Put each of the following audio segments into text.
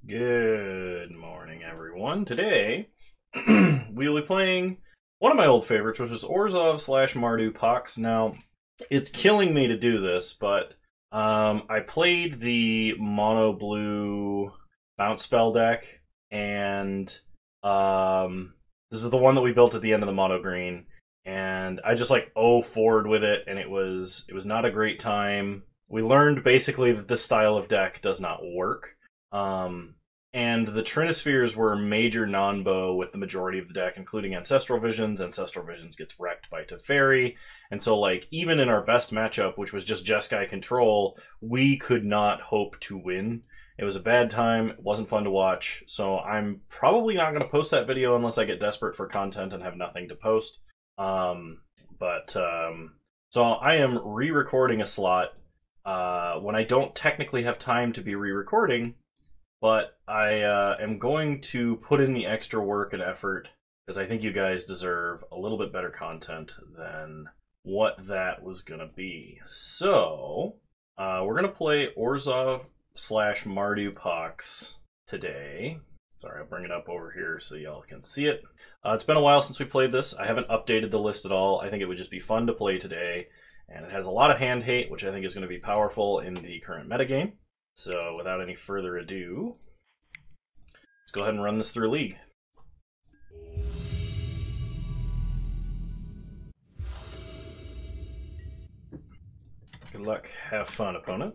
Good morning, everyone. Today, we will be playing one of my old favorites, which is Orzhov slash Smallpox. Now, it's killing me to do this, but I played the mono blue bounce spell deck, and this is the one that we built at the end of the mono green, and I just like forward with it, and it was not a great time. We learned basically that this style of deck does not work. And the Trinispheres were a major non-bow with the majority of the deck, including Ancestral Visions. Ancestral Visions gets wrecked by Teferi. And so, like, even in our best matchup, which was just Jeskai control, we could not hope to win. It was a bad time. It wasn't fun to watch. So I'm probably not going to post that video unless I get desperate for content and have nothing to post. So I am re-recording a slot when I don't technically have time to be re-recording. But I am going to put in the extra work and effort because I think you guys deserve a little bit better content than what that was going to be. So, we're going to play Orzhov slash Smallpox today. Sorry, I'll bring it up over here so y'all can see it. It's been a while since we played this. I haven't updated the list at all. I think it would just be fun to play today. And it has a lot of hand hate, which I think is going to be powerful in the current metagame. So, without any further ado, let's go ahead and run this through League. Good luck. Have fun, opponent.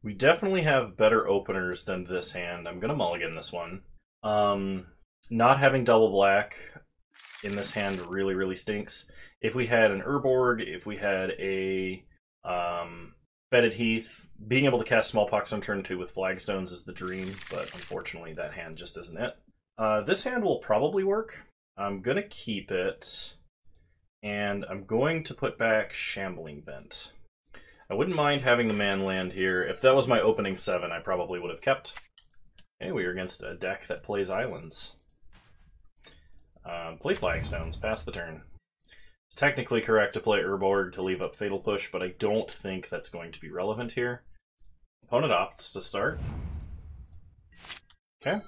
We definitely have better openers than this hand. I'm going to mulligan this one. Not having double black in this hand really, really stinks. If we had an Urborg, if we had a Fetid Heath, being able to cast Smallpox on turn 2 with Flagstones is the dream, but unfortunately that hand just isn't it. This hand will probably work. I'm going to keep it, and I'm going to put back Shambling Vent. I wouldn't mind having the man land here. If that was my opening 7, I probably would have kept. Okay, we are against a deck that plays islands. Play Flagstones, pass the turn. It's technically correct to play Urborg to leave up Fatal Push, but I don't think that's going to be relevant here. Opponent opts to start. Okay.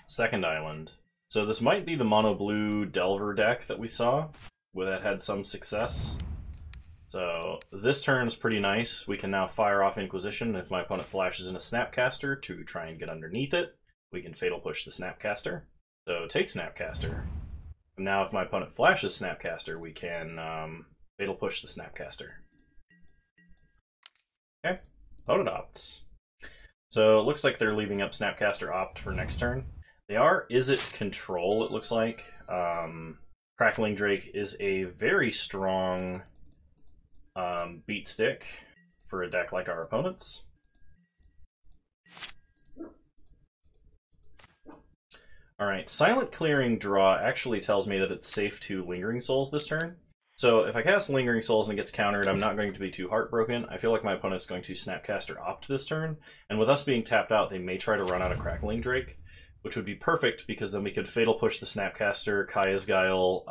Second island. So this might be the mono-blue Delver deck that we saw, where that had some success. So this turn's pretty nice. We can now fire off Inquisition. If my opponent flashes in a Snapcaster to try and get underneath it, we can Fatal Push the Snapcaster. So take Snapcaster. Now if my opponent flashes Snapcaster, we can Fatal Push the Snapcaster. Okay, opponent opts. So it looks like they're leaving up Snapcaster opt for next turn. They are Izzet control, it looks like. Crackling Drake is a very strong beat stick for a deck like our opponent's. Alright, Silent Clearing draw actually tells me that it's safe to Lingering Souls this turn. So if I cast Lingering Souls and it gets countered, I'm not going to be too heartbroken. I feel like my opponent's going to Snapcaster opt this turn, and with us being tapped out, they may try to run out of Crackling Drake, which would be perfect because then we could Fatal Push the Snapcaster, Kaya's Guile,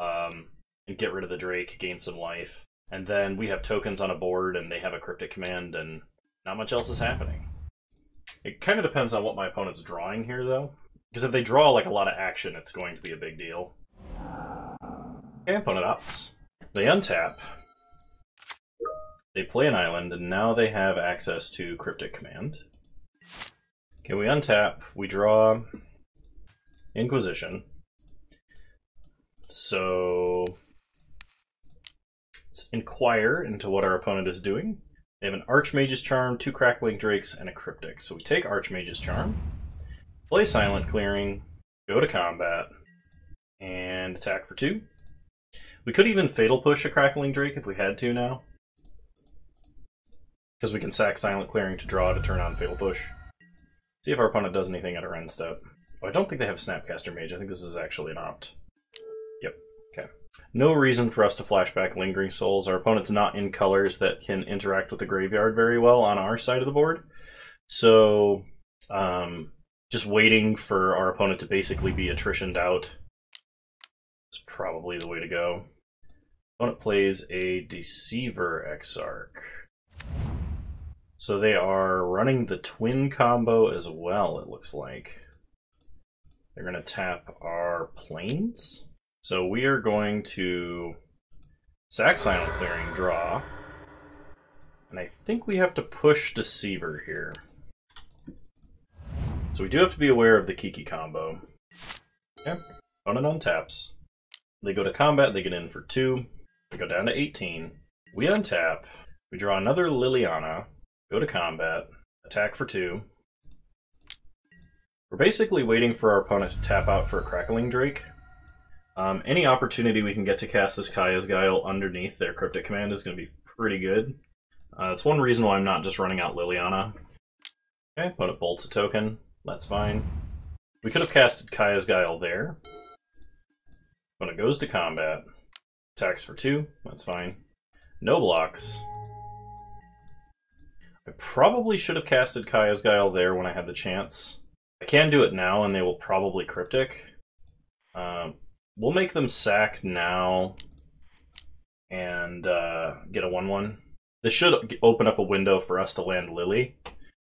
and get rid of the Drake, gain some life. And then we have tokens on a board and they have a Cryptic Command and not much else is happening. It kind of depends on what my opponent's drawing here though. Because if they draw like a lot of action, it's going to be a big deal. Okay, opponent opts. They untap. They play an island, and now they have access to Cryptic Command. Okay, we untap. We draw Inquisition. So let's inquire into what our opponent is doing. They have an Archmage's Charm, 2 Crackling Drakes, and a Cryptic. So we take Archmage's Charm. Play Silent Clearing, go to combat, and attack for 2. We could even Fatal Push a Crackling Drake if we had to now. Because we can sack Silent Clearing to draw to turn on Fatal Push. See if our opponent does anything at our end step. Oh, I don't think they have Snapcaster Mage. I think this is actually an opt. Yep, okay. No reason for us to flashback Lingering Souls. Our opponent's not in colors that can interact with the graveyard very well on our side of the board. So, just waiting for our opponent to basically be attritioned out is probably the way to go. Opponent plays a Deceiver Exarch. So they are running the twin combo as well, it looks like. They're going to tap our planes. So we are going to sack Silent Clearing, draw. And I think we have to push Deceiver here. So we do have to be aware of the Kiki combo. Okay, opponent untaps. They go to combat, they get in for 2. We go down to 18. We untap. We draw another Liliana. Go to combat. Attack for 2. We're basically waiting for our opponent to tap out for a Crackling Drake. Any opportunity we can get to cast this Kaya's Guile underneath their Cryptic Command is going to be pretty good. It's one reason why I'm not just running out Liliana. Okay, opponent bolts a token. That's fine. We could have casted Kaya's Guile there. Opponent goes to combat. Attacks for 2. That's fine. No blocks. I probably should have casted Kaya's Guile there when I had the chance. I can do it now, and they will probably Cryptic. We'll make them sack now and get a 1/1. This should open up a window for us to land Lily,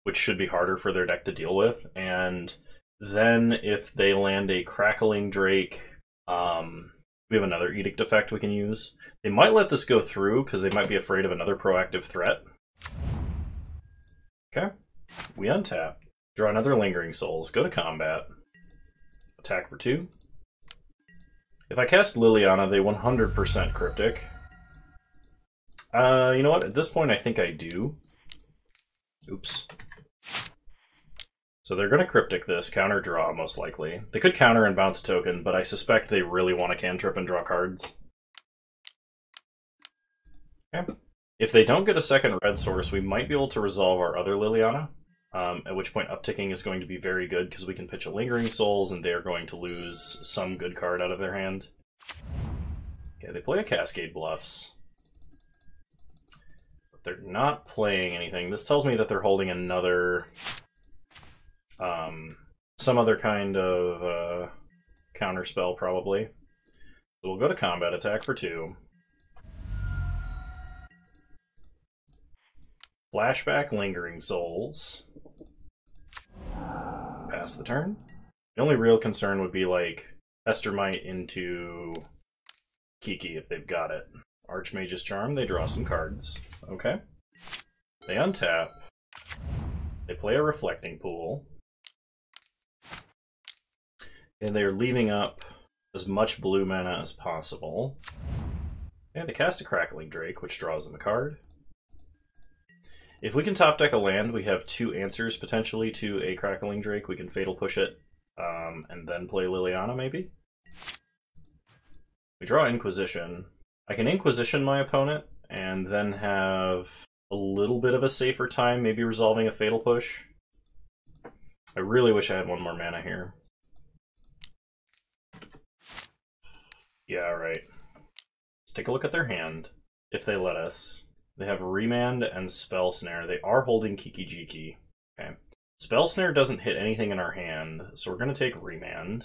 which should be harder for their deck to deal with. And then if they land a Crackling Drake, we have another Edict effect we can use. They might let this go through because they might be afraid of another proactive threat. Okay, we untap. Draw another Lingering Souls, go to combat. Attack for 2. If I cast Liliana, they 100% Cryptic. You know what? At this point, I think I do. Oops. So they're going to Cryptic this, counter draw, most likely. They could counter and bounce a token, but I suspect they really want to cantrip and draw cards. Okay. If they don't get a second red source, we might be able to resolve our other Liliana. At which point upticking is going to be very good because we can pitch a Lingering Souls and they're going to lose some good card out of their hand. Okay, they play a Cascade Bluffs. But they're not playing anything. This tells me that they're holding another... some other kind of counter spell, probably. So we'll go to combat, attack for 2. Flashback Lingering Souls. Pass the turn. The only real concern would be like Pestermite into Kiki if they've got it. Archmage's Charm, they draw some cards. Okay. They untap. They play a Reflecting Pool. And they're leaving up as much blue mana as possible. And they cast a Crackling Drake, which draws them a card. If we can top deck a land, we have 2 answers potentially to a Crackling Drake. We can Fatal Push it, and then play Liliana, maybe? We draw Inquisition. I can Inquisition my opponent, and then have a little bit of a safer time, maybe resolving a Fatal Push. I really wish I had 1 more mana here. Yeah, alright. Let's take a look at their hand, if they let us. They have Remand and Spell Snare. They are holding Kiki-jiki. Okay. Spell Snare doesn't hit anything in our hand, so we're going to take Remand.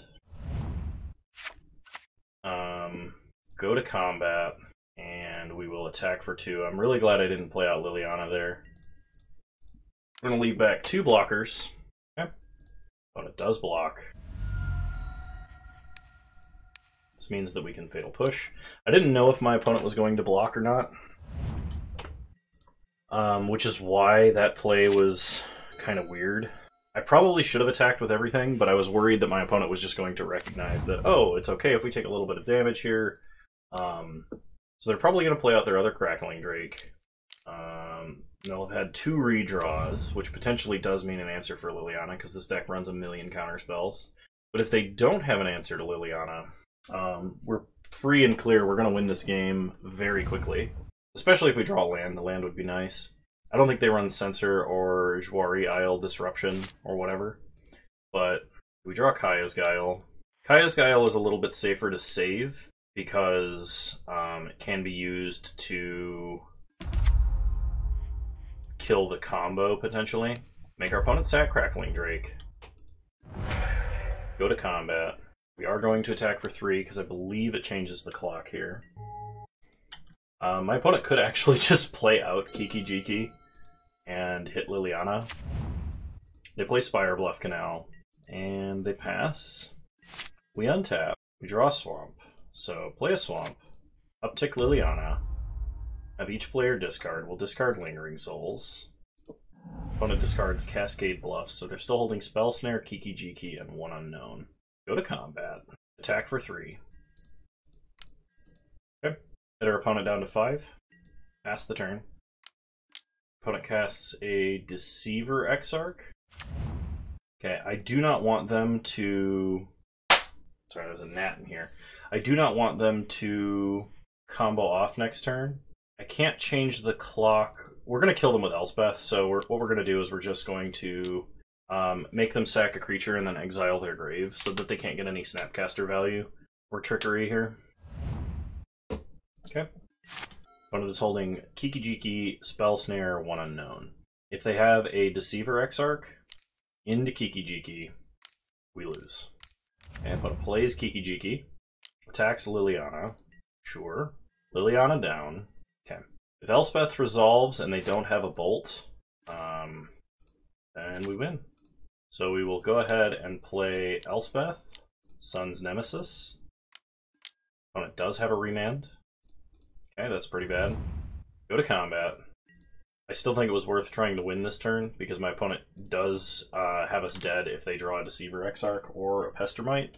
Go to combat, and we will attack for 2. I'm really glad I didn't play out Liliana there. We're going to leave back 2 blockers. Okay. But it does block. This means that we can Fatal Push. I didn't know if my opponent was going to block or not. Which is why that play was kind of weird. I probably should have attacked with everything, but I was worried that my opponent was just going to recognize that, oh, it's okay if we take a little bit of damage here. So they're probably going to play out their other Crackling Drake. They'll have had 2 redraws, which potentially does mean an answer for Liliana, because this deck runs a million counter spells. But if they don't have an answer to Liliana, we're free and clear. We're going to win this game very quickly. Especially if we draw land. The land would be nice. I don't think they run Censor or Jwari Isle Disruption or whatever. But we draw Kaya's Guile. Kaya's Guile is a little bit safer to save because it can be used to kill the combo, potentially. Make our opponent sack Crackling Drake. Go to combat. We are going to attack for 3 because I believe it changes the clock here. My opponent could actually just play out Kiki-jiki and hit Liliana. They play Spire Bluff Canal, and they pass. We untap. We draw a swamp. So play a swamp, uptick Liliana, have each player discard. We'll discard Lingering Souls. Opponent discards Cascade Bluffs, so they're still holding Spell Snare, Kiki-jiki, and one unknown. Go to combat. Attack for 3. Okay. Hit our opponent down to 5. Pass the turn. Opponent casts a Deceiver Exarch. Okay, I do not want them to... Sorry, there's a gnat in here. I do not want them to combo off next turn. I can't change the clock. We're going to kill them with Elspeth, so what we're going to do is we're just going to make them sack a creature and then exile their grave so that they can't get any Snapcaster value or trickery here. Okay. Opponent is holding Kiki-jiki, Spell Snare, one unknown. If they have a Deceiver Exarch into Kiki-jiki, we lose. And opponent plays Kiki-jiki, attacks Liliana. Sure. Liliana down. Okay. If Elspeth resolves and they don't have a bolt, then we win. So we will go ahead and play Elspeth, Sun's Nemesis. Opponent does have a remand. Okay, that's pretty bad. Go to combat. I still think it was worth trying to win this turn because my opponent does have us dead if they draw a Deceiver Exarch or a Pestermite.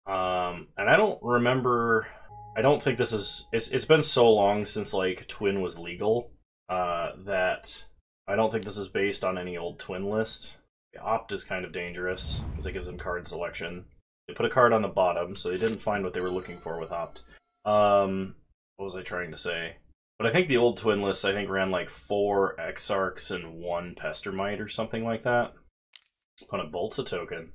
And I don't remember... I don't think this is... It's been so long since, like, Twin was legal that I don't think this is based on any old Twin list. Opt is kind of dangerous because it gives them card selection. They put a card on the bottom, so they didn't find what they were looking for with Opt. What was I trying to say? But I think the old Twin list, I think, ran like 4 Exarchs and 1 Pestermite or something like that. Opponent bolts a token.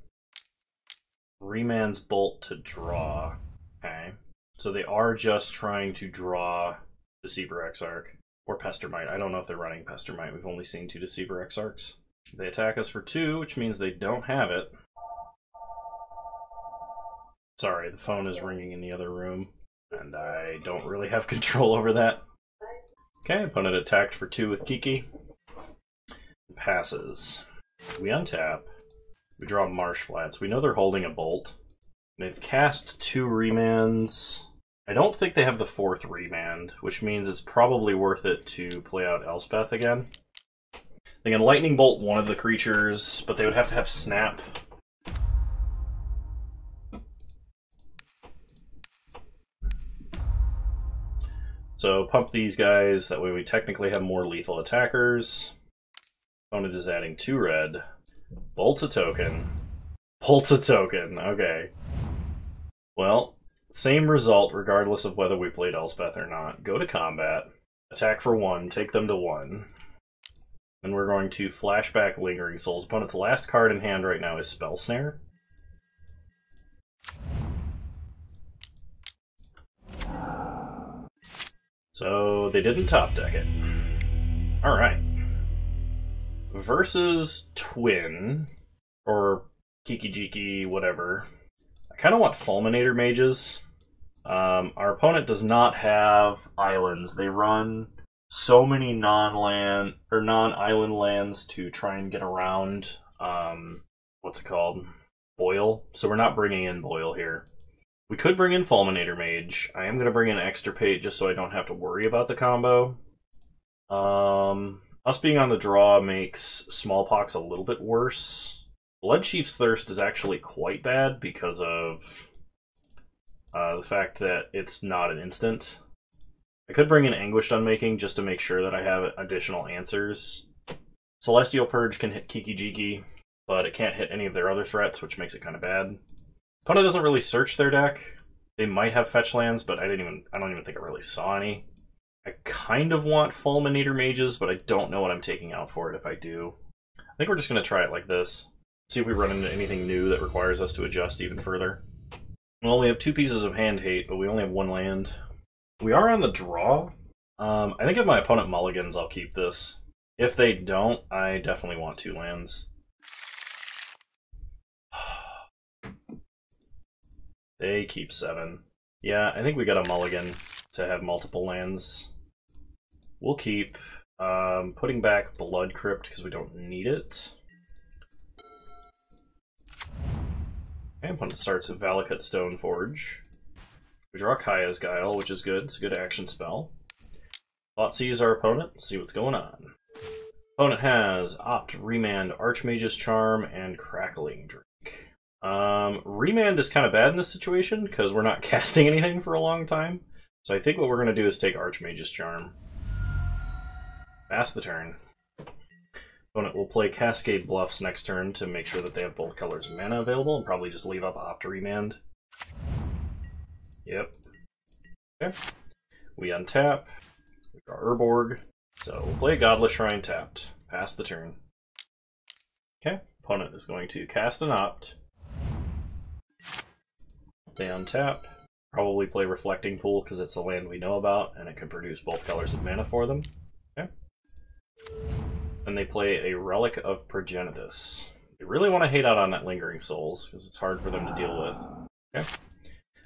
Remands bolt to draw. Okay. So they are just trying to draw Deceiver Exarch or Pestermite. I don't know if they're running Pestermite. We've only seen 2 Deceiver Exarchs. They attack us for 2, which means they don't have it. Sorry, the phone is ringing in the other room, and I don't really have control over that. Okay, opponent attacked for 2 with Kiki. Passes. We untap. We draw Marsh Flats. We know they're holding a bolt. They've cast 2 remands. I don't think they have the 4th remand, which means it's probably worth it to play out Elspeth again. They can Lightning Bolt one of the creatures, but they would have to have Snap. So pump these guys, that way we technically have more lethal attackers. Opponent is adding 2 red. Bolts a token. Bolts a token, okay. Well, same result regardless of whether we played Elspeth or not. Go to combat, attack for 1, take them to 1. And we're going to flashback Lingering Souls. Opponent's last card in hand right now is Spell Snare. So they didn't top deck it. Alright. Versus Twin, or Kiki-jiki, whatever. I kind of want Fulminator Mages. Our opponent does not have islands. They run so many non-land or non-island lands to try and get around what's it called? Boil. So we're not bringing in Boil here. We could bring in Fulminator Mage. I am going to bring in Extirpate just so I don't have to worry about the combo. Us being on the draw makes Smallpox a little bit worse. Bloodchief's Thirst is actually quite bad because of the fact that it's not an instant. I could bring in Anguished Unmaking just to make sure that I have additional answers. Celestial Purge can hit Kiki-jiki, but it can't hit any of their other threats, which makes it kind of bad. Opponent doesn't really search their deck. They might have fetch lands, but I don't even think I really saw any. I kind of want Fulminator Mages, but I don't know what I'm taking out for it if I do. I think we're just going to try it like this. See if we run into anything new that requires us to adjust even further. Well, we have 2 pieces of hand hate, but we only have 1 land. We are on the draw. I think if my opponent mulligans, I'll keep this. If they don't, I definitely want 2 lands. They keep 7. Yeah, I think we got a mulligan to have multiple lands. We'll keep. Putting back Blood Crypt because we don't need it. Okay, opponent starts at Valakut Stoneforge. We draw Kaya's Guile, which is good. It's a good action spell. Thought sees our opponent, see what's going on. Opponent has Opt, Remand, Archmage's Charm, and Crackling Drake. Remand is kind of bad in this situation because we're not casting anything for a long time. So I think what we're going to do is take Archmage's Charm. Pass the turn. Opponent will play Cascade Bluffs next turn to make sure that they have both colors of mana available and probably just leave up Opt Remand. Yep. Okay. We untap. We draw Urborg. So we'll play Godless Shrine tapped. Pass the turn. Okay. Opponent is going to cast an Opt. They untap. Probably play Reflecting Pool because it's the land we know about and it can produce both colors of mana for them. Okay. And they play a Relic of Progenitus. They really want to hate out on that Lingering Souls because it's hard for them to deal with. Okay.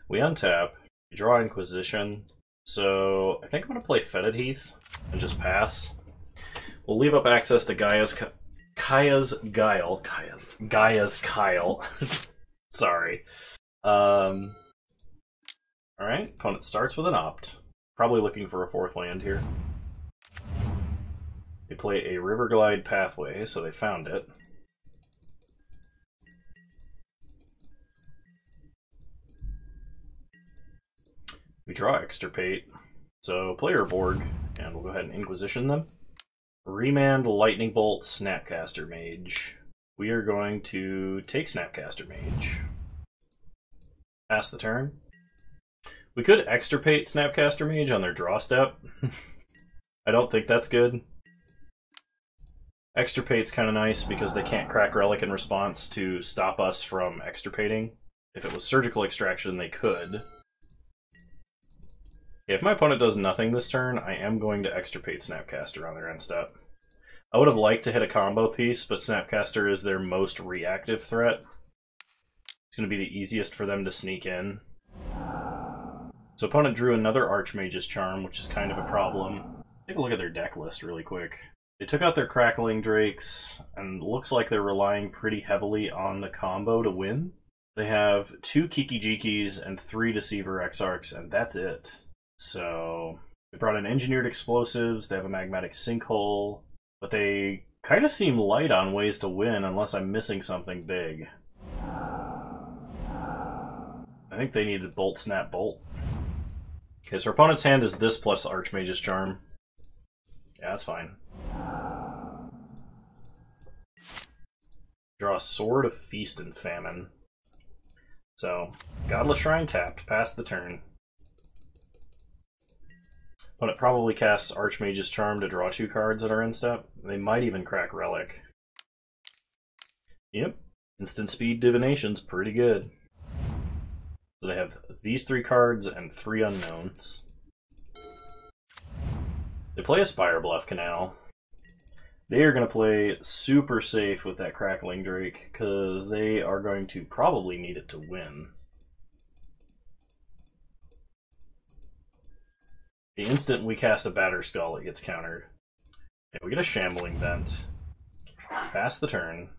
We untap. We draw Inquisition. So I think I'm going to play Fetid Heath and just pass. We'll leave up access to Gaia's Guile. Gaia's Kyle. Sorry. Alright, opponent starts with an Opt. Probably looking for a 4th land here. They play a Riverglide Pathway, so they found it. We draw Extirpate, so play Urborg, and we'll go ahead and Inquisition them. Remand, Lightning Bolt, Snapcaster Mage. We are going to take Snapcaster Mage. Pass the turn. We could Extirpate Snapcaster Mage on their draw step. I don't think that's good. Extirpate's kind of nice because they can't crack Relic in response to stop us from extirpating. If it was Surgical Extraction, they could. If my opponent does nothing this turn, I am going to Extirpate Snapcaster on their end step. I would have liked to hit a combo piece, but Snapcaster is their most reactive threat. It's going to be the easiest for them to sneak in. So opponent drew another Archmage's Charm, which is kind of a problem. Take a look at their deck list really quick. They took out their Crackling Drakes, and looks like they're relying pretty heavily on the combo to win. They have 2 kiki-jikis and 3 Deceiver Exarchs, and that's it. So they brought in Engineered Explosives, they have a Magmatic Sinkhole, but they kind of seem light on ways to win unless I'm missing something big. I think they needed Bolt, Snap, Bolt. Okay, so our opponent's hand is this plus Archmage's Charm. Yeah, that's fine. Draw a Sword of Feast and Famine. So, Godless Shrine tapped, pass the turn. Opponent probably casts Archmage's Charm to draw 2 cards at our end step. They might even crack Relic. Yep, instant speed Divination's pretty good. So they have these 3 cards and 3 unknowns. They play a Spire Bluff Canal. They are going to play super safe with that Crackling Drake, because they are going to probably need it to win. The instant we cast a Batterskull, it gets countered. Okay, we get a Shambling Vent. Pass the turn.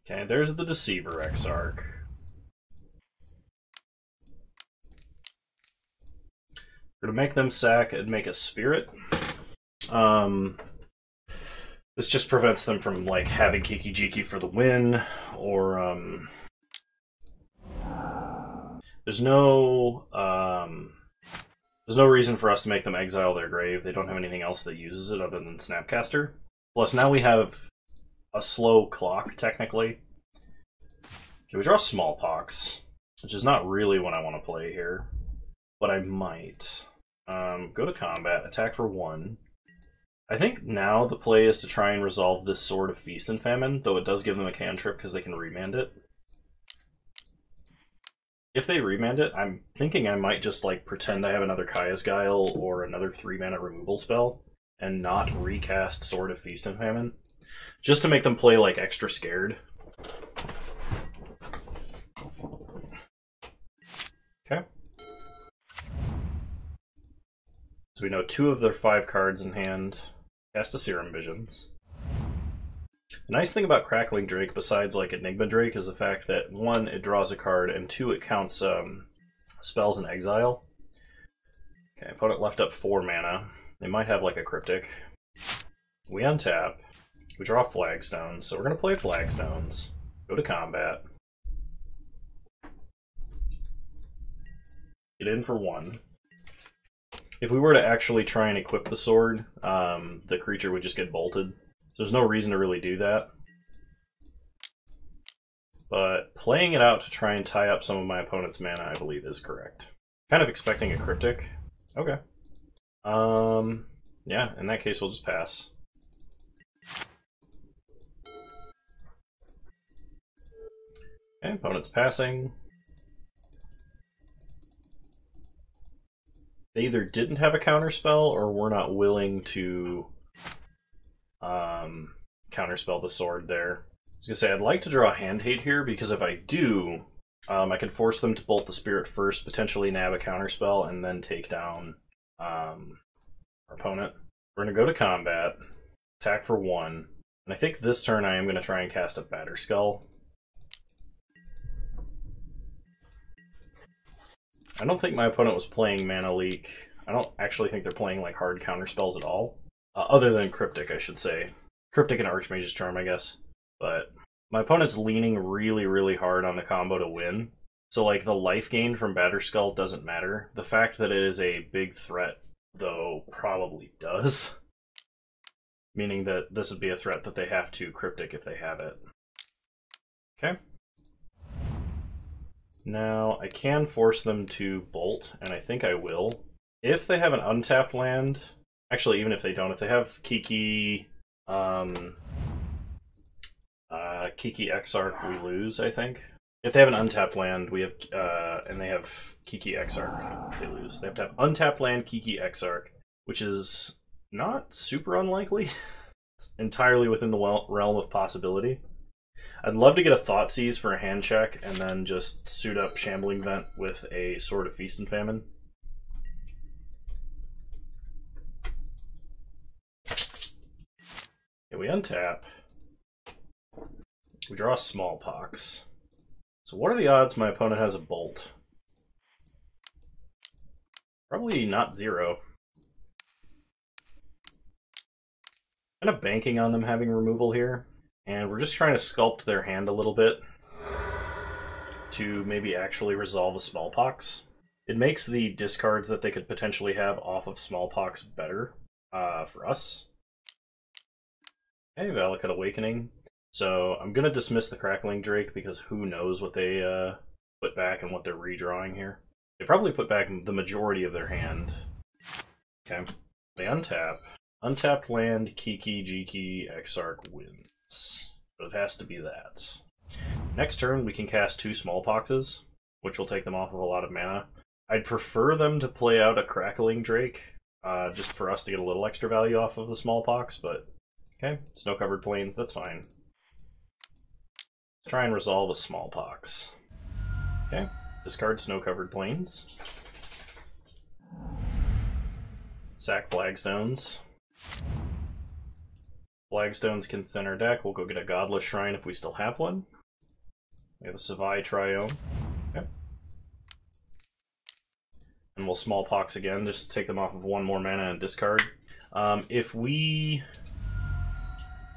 Okay, there's the Deceiver Exarch. We're gonna make them sack and make a Spirit. This just prevents them from like having Kiki-Jiki for the win, or there's no reason for us to make them exile their grave. They don't have anything else that uses it other than Snapcaster. Plus, now we have a slow clock, technically. Okay, we draw Smallpox, which is not really what I want to play here, but I might. Go to combat, attack for 1. I think now the play is to try and resolve this Sword of Feast and Famine, though it does give them a cantrip because they can remand it. If they remand it, I'm thinking I might just like pretend I have another Kaya's Guile or another 3-mana removal spell, and not recast Sword of Feast and Famine, just to make them play like extra scared. So we know 2 of their 5 cards in hand. Cast a Serum Visions. The nice thing about Crackling Drake, besides like Enigma Drake, is the fact that 1, it draws a card, and 2, it counts spells in exile. Okay, opponent left up 4 mana. They might have like a Cryptic. We untap. We draw Flagstones, so we're going to play Flagstones. Go to combat. Get in for 1. If we were to actually try and equip the sword, the creature would just get bolted. So there's no reason to really do that. But playing it out to try and tie up some of my opponent's mana, I believe, is correct. Kind of expecting a Cryptic. Okay. Yeah, in that case, we'll just pass. Okay, opponent's passing. They either didn't have a counterspell or were not willing to counterspell the sword there. I was gonna say, I'd like to draw Hand Hate here, because if I do, I can force them to bolt the spirit first, potentially nab a counterspell, and then take down our opponent. We're gonna go to combat, attack for 1, and I think this turn I am gonna try and cast a Batterskull. I don't think my opponent was playing Mana Leak. I don't actually think they're playing like hard counterspells at all. Other than Cryptic, I should say. Cryptic and Archmage's Charm, I guess. But my opponent's leaning really, really hard on the combo to win. So like the life gain from Batterskull doesn't matter. The fact that it is a big threat, though, probably does. Meaning that this would be a threat that they have to Cryptic if they have it. Okay. Now, I can force them to bolt, and I think I will. If they have an untapped land, actually, even if they don't, if they have Kiki-Exarch, we lose, I think. If they have an untapped land, we have, and they have Kiki-Exarch, they lose. They have to have untapped land, Kiki-Exarch, which is not super unlikely. It's entirely within the realm of possibility. I'd love to get a Thoughtseize for a hand check, and then just suit up Shambling Vent with a Sword of Feast and Famine. Okay, we untap. We draw Smallpox. So what are the odds my opponent has a Bolt? Probably not 0. Kind of banking on them having removal here. And we're just trying to sculpt their hand a little bit to maybe actually resolve a Smallpox. It makes the discards that they could potentially have off of Smallpox better for us. Okay, Valakut Awakening. So I'm going to dismiss the Crackling Drake because who knows what they put back and what they're redrawing here. They probably put back the majority of their hand. Okay, they untap. Untapped land, Kiki-Jiki, Exarch wins. So it has to be that. Next turn, we can cast 2 Smallpoxes, which will take them off of a lot of mana. I'd prefer them to play out a Crackling Drake, just for us to get a little extra value off of the Smallpox, but okay, Snow-Covered Plains, that's fine. Let's try and resolve a Smallpox. Okay, discard Snow-Covered Plains. Sack Flagstones. Flagstones can thin our deck. We'll go get a Godless Shrine if we still have one. We have a Savai Triome. Okay. And we'll Smallpox again, just to take them off of 1 more mana and discard. If we...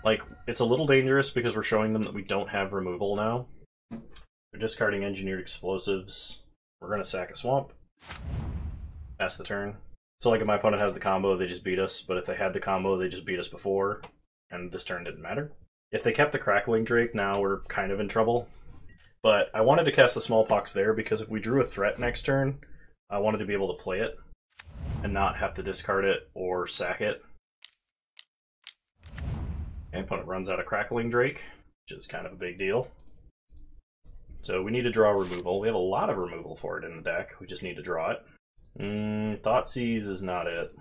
Like, it's a little dangerous because we're showing them that we don't have removal now. They're discarding Engineered Explosives. We're going to sack a Swamp. Pass the turn. So like if my opponent has the combo, they just beat us. But if they had the combo, they just beat us before. And this turn didn't matter. If they kept the Crackling Drake, now we're kind of in trouble. But I wanted to cast the Smallpox there because if we drew a threat next turn, I wanted to be able to play it and not have to discard it or sack it. Okay, opponent runs out of Crackling Drake, which is kind of a big deal. So we need to draw removal. We have a lot of removal for it in the deck. We just need to draw it. Thoughtseize is not it.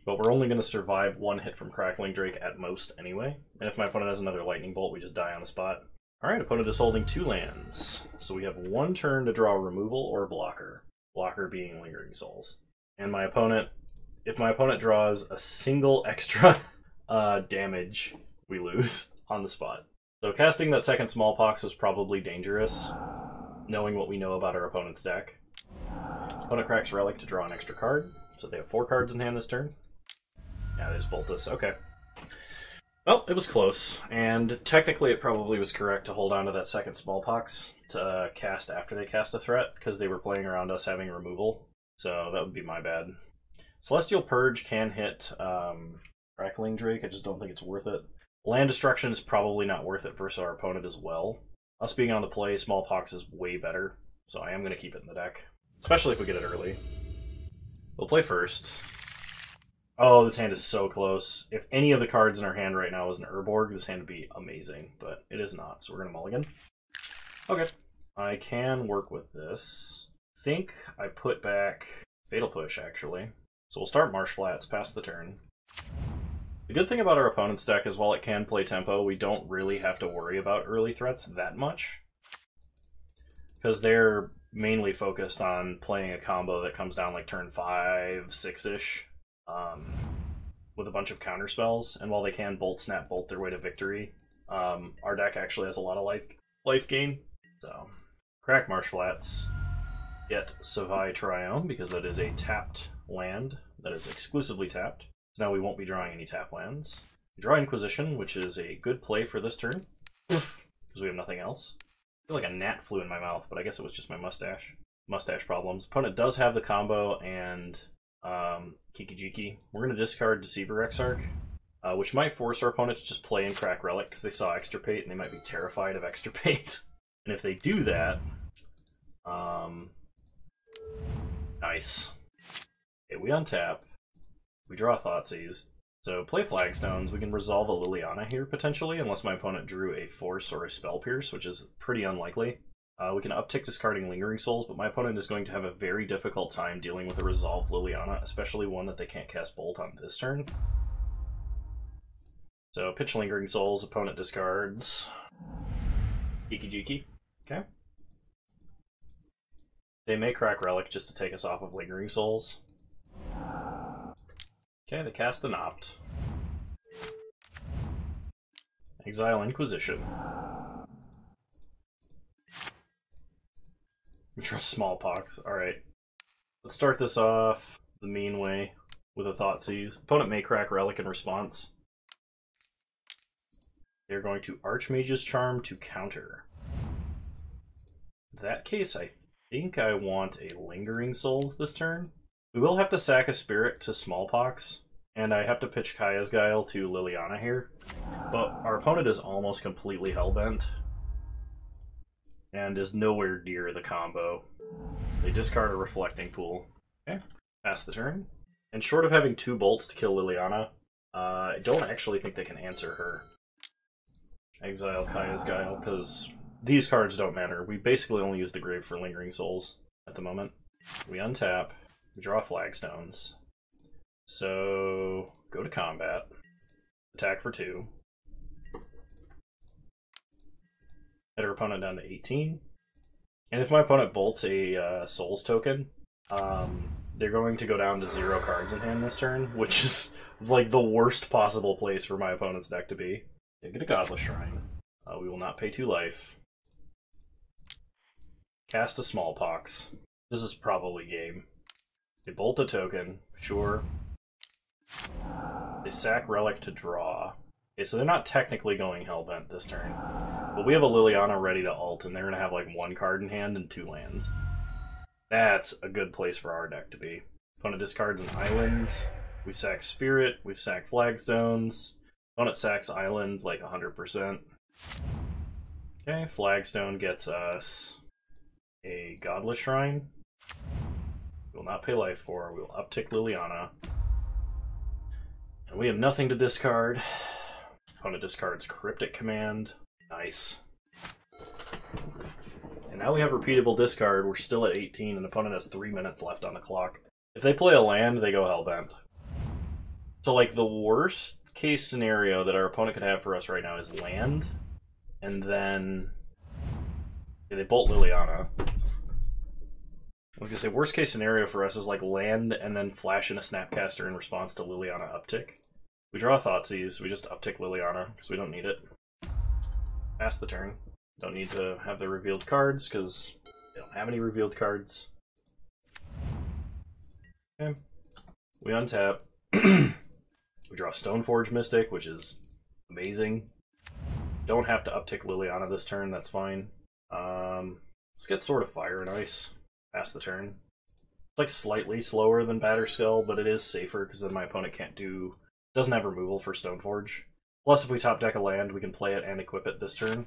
But we're only going to survive 1 hit from Crackling Drake at most anyway. And if my opponent has another Lightning Bolt, we just die on the spot. Alright, opponent is holding 2 lands. So we have 1 turn to draw removal or blocker. Blocker being Lingering Souls. And my opponent, if my opponent draws a single extra damage, we lose on the spot. So casting that second Smallpox was probably dangerous, knowing what we know about our opponent's deck. Opponent cracks Relic to draw an extra card, so they have 4 cards in hand this turn. Yeah, they just bolt us. Okay. Well, it was close, and technically it probably was correct to hold on to that second Smallpox to cast after they cast a threat, because they were playing around us having removal. So that would be my bad. Celestial Purge can hit Crackling Drake, I just don't think it's worth it. Land Destruction is probably not worth it versus our opponent as well. Us being on the play, Smallpox is way better, so I am going to keep it in the deck. Especially if we get it early. We'll play first. Oh, this hand is so close. If any of the cards in our hand right now was an Urborg, this hand would be amazing, but it is not, so we're going to mulligan. Okay. I can work with this. I think I put back Fatal Push, actually. So we'll start Marsh Flats, pass the turn. The good thing about our opponent's deck is while it can play tempo, we don't really have to worry about early threats that much. Because they're mainly focused on playing a combo that comes down like turn 5, 6-ish. With a bunch of counter spells, and while they can bolt, snap, bolt their way to victory, our deck actually has a lot of life gain. So, crack Marsh Flats, get Savai Triome, because that is a tapped land that is exclusively tapped. So now we won't be drawing any tap lands. We draw Inquisition, which is a good play for this turn, because we have nothing else. I feel like a gnat flew in my mouth, but I guess it was just my mustache. Mustache problems. Opponent does have the combo and kiki-jiki. We're going to discard Deceiver Exarch, which might force our opponent to just play and crack Relic because they saw Extirpate and they might be terrified of Extirpate. And if they do that, nice. Okay, we untap. We draw Thoughtseize. So play Flagstones. We can resolve a Liliana here potentially, unless my opponent drew a Force or a Spell Pierce, which is pretty unlikely. We can uptick discarding Lingering Souls, but my opponent is going to have a very difficult time dealing with a resolved Liliana, especially one that they can't cast Bolt on this turn. So pitch Lingering Souls, opponent discards Kiki-jiki. Okay. They may crack Relic just to take us off of Lingering Souls. Okay, they cast an Opt. Exile Inquisition. We draw Smallpox. Alright. Let's start this off the mean way with a Thoughtseize. Opponent may crack Relic in response. They're going to Archmage's Charm to counter. In that case, I think I want a Lingering Souls this turn. We will have to sack a Spirit to Smallpox, and I have to pitch Kaya's Guile to Liliana here. But our opponent is almost completely Hellbent, and is nowhere near the combo. They discard a Reflecting Pool. Okay, pass the turn. And short of having 2 bolts to kill Liliana, I don't actually think they can answer her. Exile Kaya's Guile, because these cards don't matter. We basically only use the grave for Lingering Souls at the moment. We untap, we draw Flagstones. So, go to combat, attack for 2. Hit our opponent down to 18. And if my opponent bolts a Souls token, they're going to go down to 0 cards in hand this turn, which is like the worst possible place for my opponent's deck to be. They get a Godless Shrine. We will not pay 2 life. Cast a Smallpox. This is probably game. They bolt a token, sure. They sack Relic to draw. Okay, so they're not technically going Hellbent this turn. But we have a Liliana ready to ult, and they're going to have like 1 card in hand and 2 lands. That's a good place for our deck to be. Opponent discards an island. We sack Spirit. We sack Flagstones. Opponent sacks island like 100%. Okay, Flagstone gets us a Godless Shrine. We will not pay life for. We will uptick Liliana. And we have nothing to discard. Opponent discards Cryptic Command. Nice. And now we have repeatable discard. We're still at 18, and the opponent has 3 minutes left on the clock. If they play a land, they go Hellbent. So, like, the worst case scenario that our opponent could have for us right now is land, and then they bolt Liliana. I was gonna say, worst case scenario for us is like land and then flash in a Snapcaster in response to Liliana uptick. We draw Thoughtseize, we just uptick Liliana because we don't need it. Pass the turn. Don't need to have the revealed cards because they don't have any revealed cards. Okay. We untap. We draw Stoneforge Mystic, which is amazing. Don't have to uptick Liliana this turn, that's fine. Let's get Sword of Fire and Ice. Pass the turn. It's like slightly slower than Batterskull, but it is safer because then my opponent doesn't have removal for Stoneforge. Plus, if we top deck a land, we can play it and equip it this turn.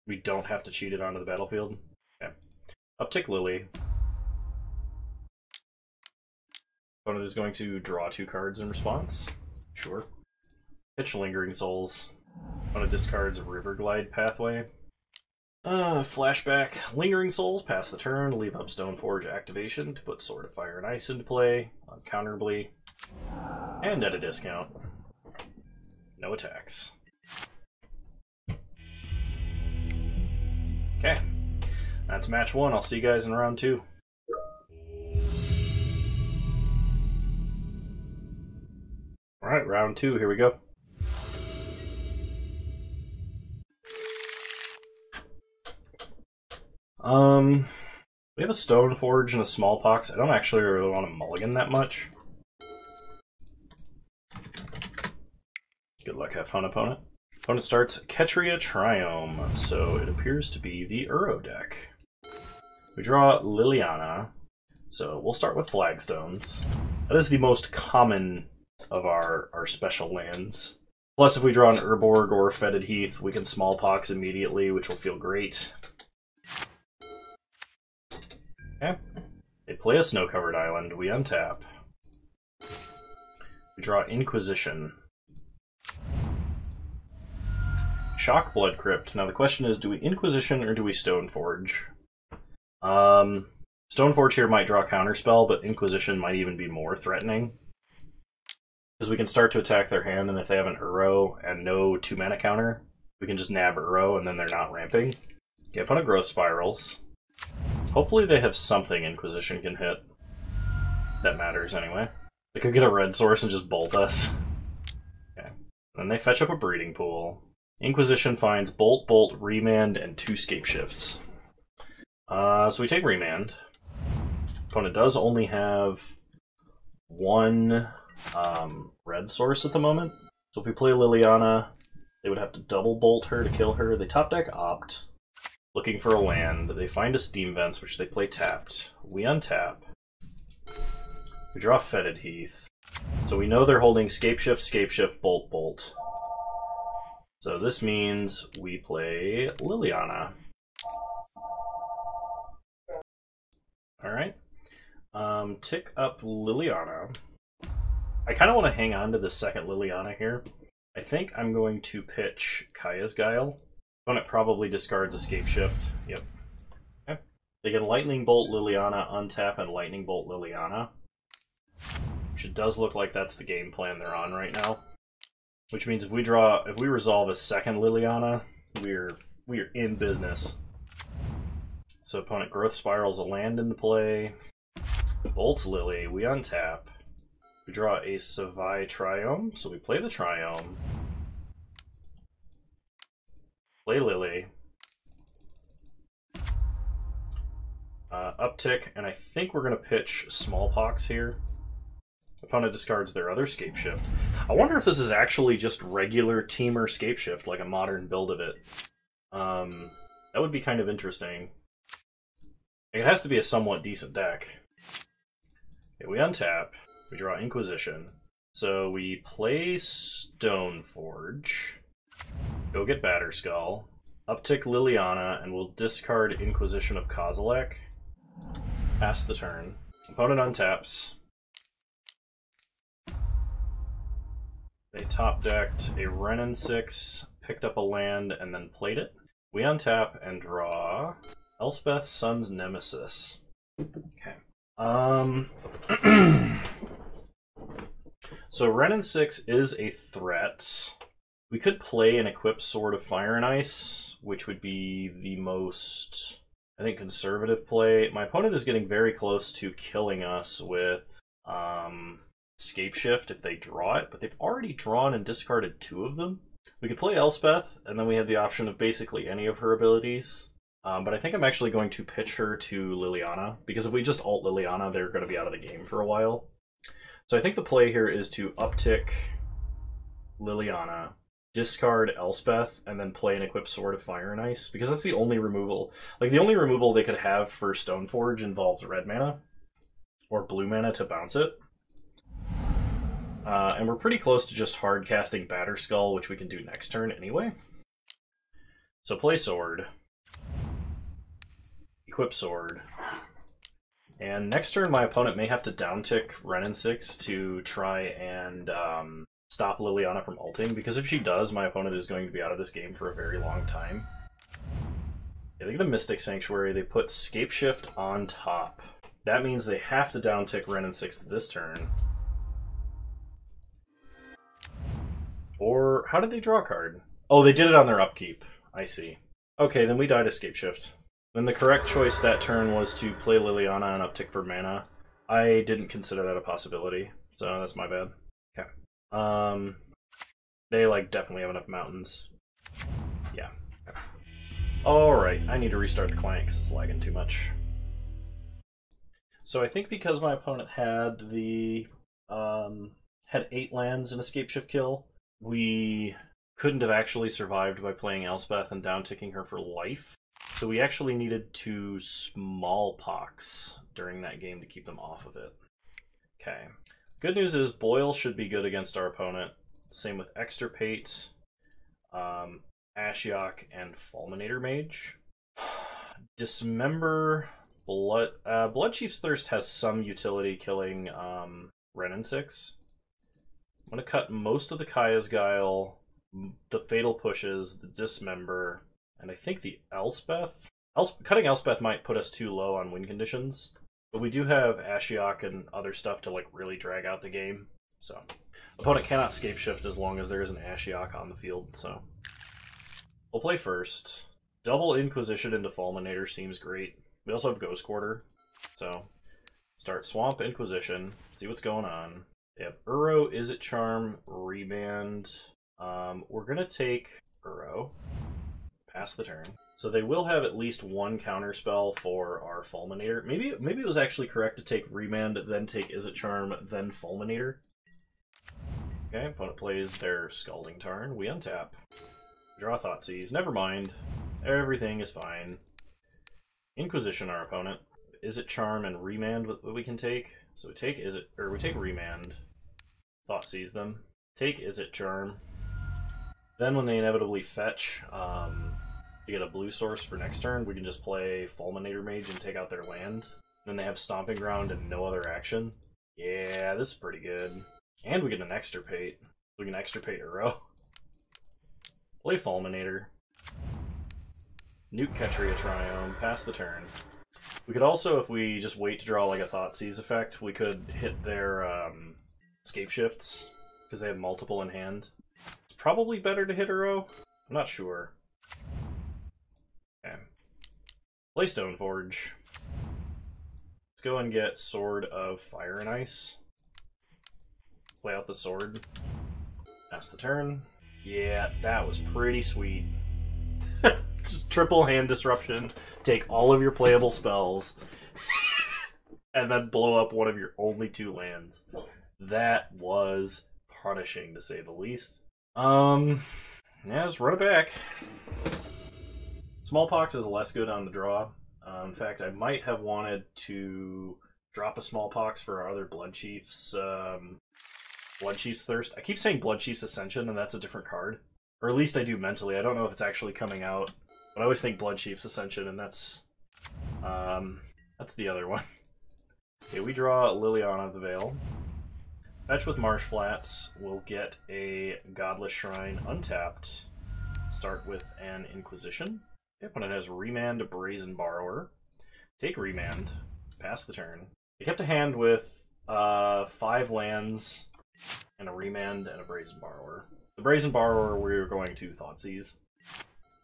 We don't have to cheat it onto the battlefield. Okay. Uptick Lily. Opponent is going to draw 2 cards in response. Sure. Pitch Lingering Souls. Opponent discards Riverglide Pathway. Flashback. Lingering Souls, pass the turn, leave up Stoneforge activation to put Sword of Fire and Ice into play, uncounterably, and at a discount. No attacks. Okay. That's match 1. I'll see you guys in round 2. Alright, round 2, here we go. We have a Stoneforge and a Smallpox. I don't actually really want to mulligan that much. Good luck, have fun, opponent. Opponent starts Ketria Triome, so it appears to be the Uro deck. We draw Liliana, so we'll start with Flagstones. That is the most common of our special lands. Plus, if we draw an Urborg or Fetid Heath, we can Smallpox immediately, which will feel great. Okay. They play a snow-covered island. We untap. We draw Inquisition. Shock Blood Crypt. Now the question is, do we Inquisition or do we Stoneforge? Stoneforge here might draw Counterspell, but Inquisition might even be more threatening. Because we can start to attack their hand, and if they have an Uro and no 2-mana counter, we can just nab Uro, and then they're not ramping. Okay, opponent Growth Spirals. Hopefully they have something Inquisition can hit. That matters anyway. They could get a red source and just bolt us. Okay. Then they fetch up a Breeding Pool. Inquisition finds Bolt, Bolt, Remand, and 2 Scape Shifts. So we take Remand. Opponent does only have 1 red source at the moment. So if we play Liliana, they would have to double bolt her to kill her. They top deck Opt. Looking for a land. They find a Steam Vents, which they play tapped. We untap. We draw Fetid Heath. So we know they're holding Scape Shift, Bolt, Bolt. So this means we play Liliana. Alright. Tick up Liliana. I kind of want to hang on to the second Liliana here. I think I'm going to pitch Kaya's Guile. Opponent probably discards Escape Shift. Yep. Okay. They can Lightning Bolt Liliana, untap, and Lightning Bolt Liliana. Which it does look like that's the game plan they're on right now. Which means if we resolve a second Liliana, we're in business. So opponent Growth Spirals a land into play. Bolts Lily, we untap. We draw a Savai Triome, so we play the Triome. Play Lily. Uptick, and I think we're going to pitch Smallpox here. Opponent discards their other Scape Shift. I wonder if this is actually just regular Teamer Scape Shift, like a modern build of it. That would be kind of interesting. It has to be a somewhat decent deck. Okay, we untap. We draw Inquisition. So we play Stoneforge. Go get Batterskull. Uptick Liliana, and we'll discard Inquisition of Kozilek. Pass the turn. Opponent untaps. They top decked a Renin 6, picked up a land, and then played it. We untap and draw Elspeth, Sun's Nemesis. Okay. So Renin 6 is a threat. We could play and equip Sword of Fire and Ice, which would be the most I think conservative play. My opponent is getting very close to killing us with Scape Shift if they draw it, but they've already drawn and discarded 2 of them. We could play Elspeth, and then we have the option of basically any of her abilities. But I think I'm actually going to pitch her to Liliana, because if we just ult Liliana, they're going to be out of the game for a while. So I think the play here is to uptick Liliana, discard Elspeth, and then play an equipped Sword of Fire and Ice, because that's the only removal. Like, the only removal they could have for Stoneforge involves red mana, or blue mana to bounce it. And we're pretty close to just hard casting Batterskull, which we can do next turn anyway. So play Sword. Equip Sword. And next turn my opponent may have to downtick Renin 6 to try and stop Liliana from ulting, because if she does, my opponent is going to be out of this game for a very long time. Yeah, they get a Mystic Sanctuary, they put Scape Shift on top. That means they have to downtick Renin 6 this turn. Or, how did they draw a card? Oh, they did it on their upkeep. I see. Okay, then we die to Scape Shift. Then the correct choice that turn was to play Liliana and uptick for mana. I didn't consider that a possibility, so that's my bad. Okay. They, like, definitely have enough mountains. Yeah. Okay. Alright, I need to restart the client because it's lagging too much. So I think because my opponent had the, had 8 lands and a Scape Shift kill, we couldn't have actually survived by playing Elspeth and downticking her for life. So we actually needed to Smallpox during that game to keep them off of it. Okay. Good news is Boil should be good against our opponent. Same with Extirpate, Ashiok, and Fulminator Mage. Dismember, Bloodchief's Thirst has some utility killing Renin 6. I'm going to cut most of the Kaya's Guile, the Fatal Pushes, the Dismember, and I think the Elspeth. Cutting Elspeth might put us too low on win conditions, but we do have Ashiok and other stuff to like really drag out the game. So opponent cannot Scape Shift as long as there is an Ashiok on the field. So we'll play first. Double Inquisition into Fulminator seems great. We also have Ghost Quarter, so start Swamp Inquisition. See what's going on. They have Uro, Izzet Charm, Remand. We're gonna take Uro. Pass the turn. So they will have at least one counter spell for our Fulminator. Maybe it was actually correct to take Remand, then take Izzet Charm, then Fulminator. Okay, opponent plays their Scalding Tarn. We untap. Draw Thoughtseize. Never mind. Everything is fine. Inquisition our opponent. Izzet Charm and Remand what we can take. So we take we take Remand. Thoughtseize them. Take Izzet Charm. Then when they inevitably fetch, to get a blue source for next turn, we can just play Fulminator Mage and take out their land. Then they have Stomping Ground and no other action. Yeah, this is pretty good. And we get an Extirpate. We can Extirpate Uro. Play Fulminator. Nuke Ketria Triome. Pass the turn. We could also, if we just wait to draw like a Thoughtseize effect, we could hit their Scape Shifts, because they have multiple in hand. It's probably better to hit Uro. I'm not sure. Okay. Play Stoneforge. Let's go and get Sword of Fire and Ice. Play out the sword. Pass the turn. Yeah, that was pretty sweet. Just triple hand disruption. Take all of your playable spells. And then blow up one of your only 2 lands. That was punishing, to say the least. Yeah, let's run it back. Smallpox is less good on the draw. In fact, I might have wanted to drop a Smallpox for our other Bloodchief's Thirst. I keep saying Bloodchief's Ascension, and that's a different card. Or at least I do mentally. I don't know if it's actually coming out. But I always think Bloodchief's Ascension, and that's the other one. Okay, we draw Liliana of the Veil. Fetch with Marsh Flats. We'll get a Godless Shrine untapped. Start with an Inquisition. The opponent has Remand, Brazen Borrower. Take Remand. Pass the turn. They kept a hand with 5 lands and a Remand and a Brazen Borrower. The Brazen Borrower we're going to Thoughtseize.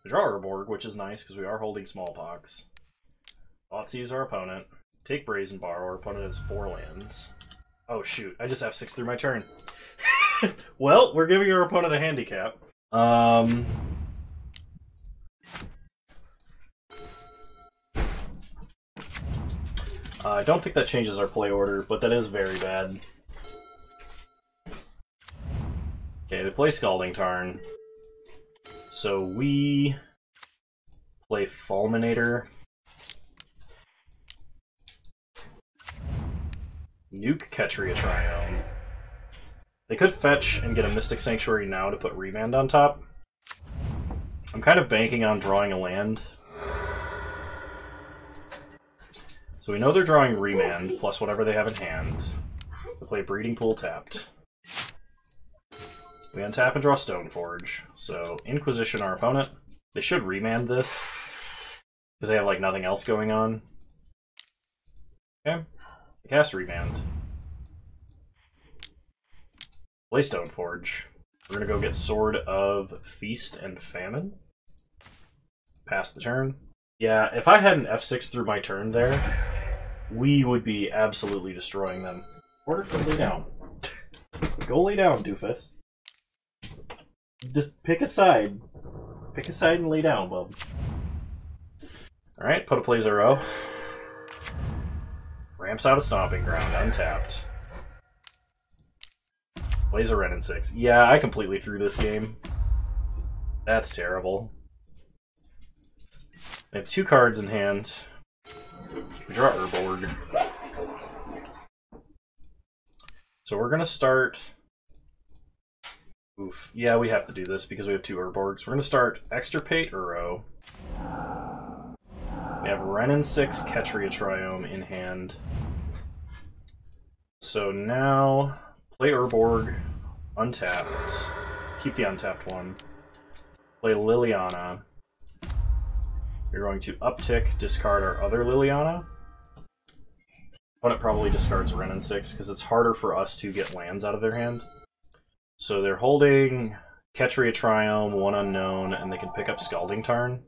We draw Urborg, which is nice because we are holding Smallpox. Thoughtseize our opponent. Take Brazen Bar. Our opponent has 4 lands. Oh shoot, I just F6 through my turn. Well, we're giving our opponent a handicap. I don't think that changes our play order, but that is very bad. Okay, they play Scalding Tarn. So we play Fulminator. Nuke Ketria Triome. They could fetch and get a Mystic Sanctuary now to put Remand on top. I'm kind of banking on drawing a land. So we know they're drawing Remand, plus whatever they have in hand. They play Breeding Pool tapped. We untap and draw Stoneforge. So Inquisition our opponent. They should Remand this, because they have like nothing else going on. Okay. They cast Remand. Play Stoneforge. We're gonna go get Sword of Feast and Famine. Pass the turn. Yeah, if I had an F6 through my turn there, we would be absolutely destroying them. Or go lay down. Go lay down, doofus. Just pick a side. Pick a side and lay down, bub. Alright, Pota plays a row. Ramps out a Stomping Ground, untapped. Plays a Wrenn and 6. Yeah, I completely threw this game. That's terrible. I have 2 cards in hand. We draw Urborg. So we're gonna start... Oof. Yeah, we have to do this because we have 2 Urborgs. We're gonna start Extirpate Uro. We have Wrenn and 6 Ketria Triome in hand. So now... Play Urborg, untapped. Keep the untapped one. Play Liliana. We're going to uptick, discard our other Liliana. Opponent probably discards Wrenn and 6 because it's harder for us to get lands out of their hand. So they're holding Ketria Triome, 1 unknown, and they can pick up Scalding Tarn.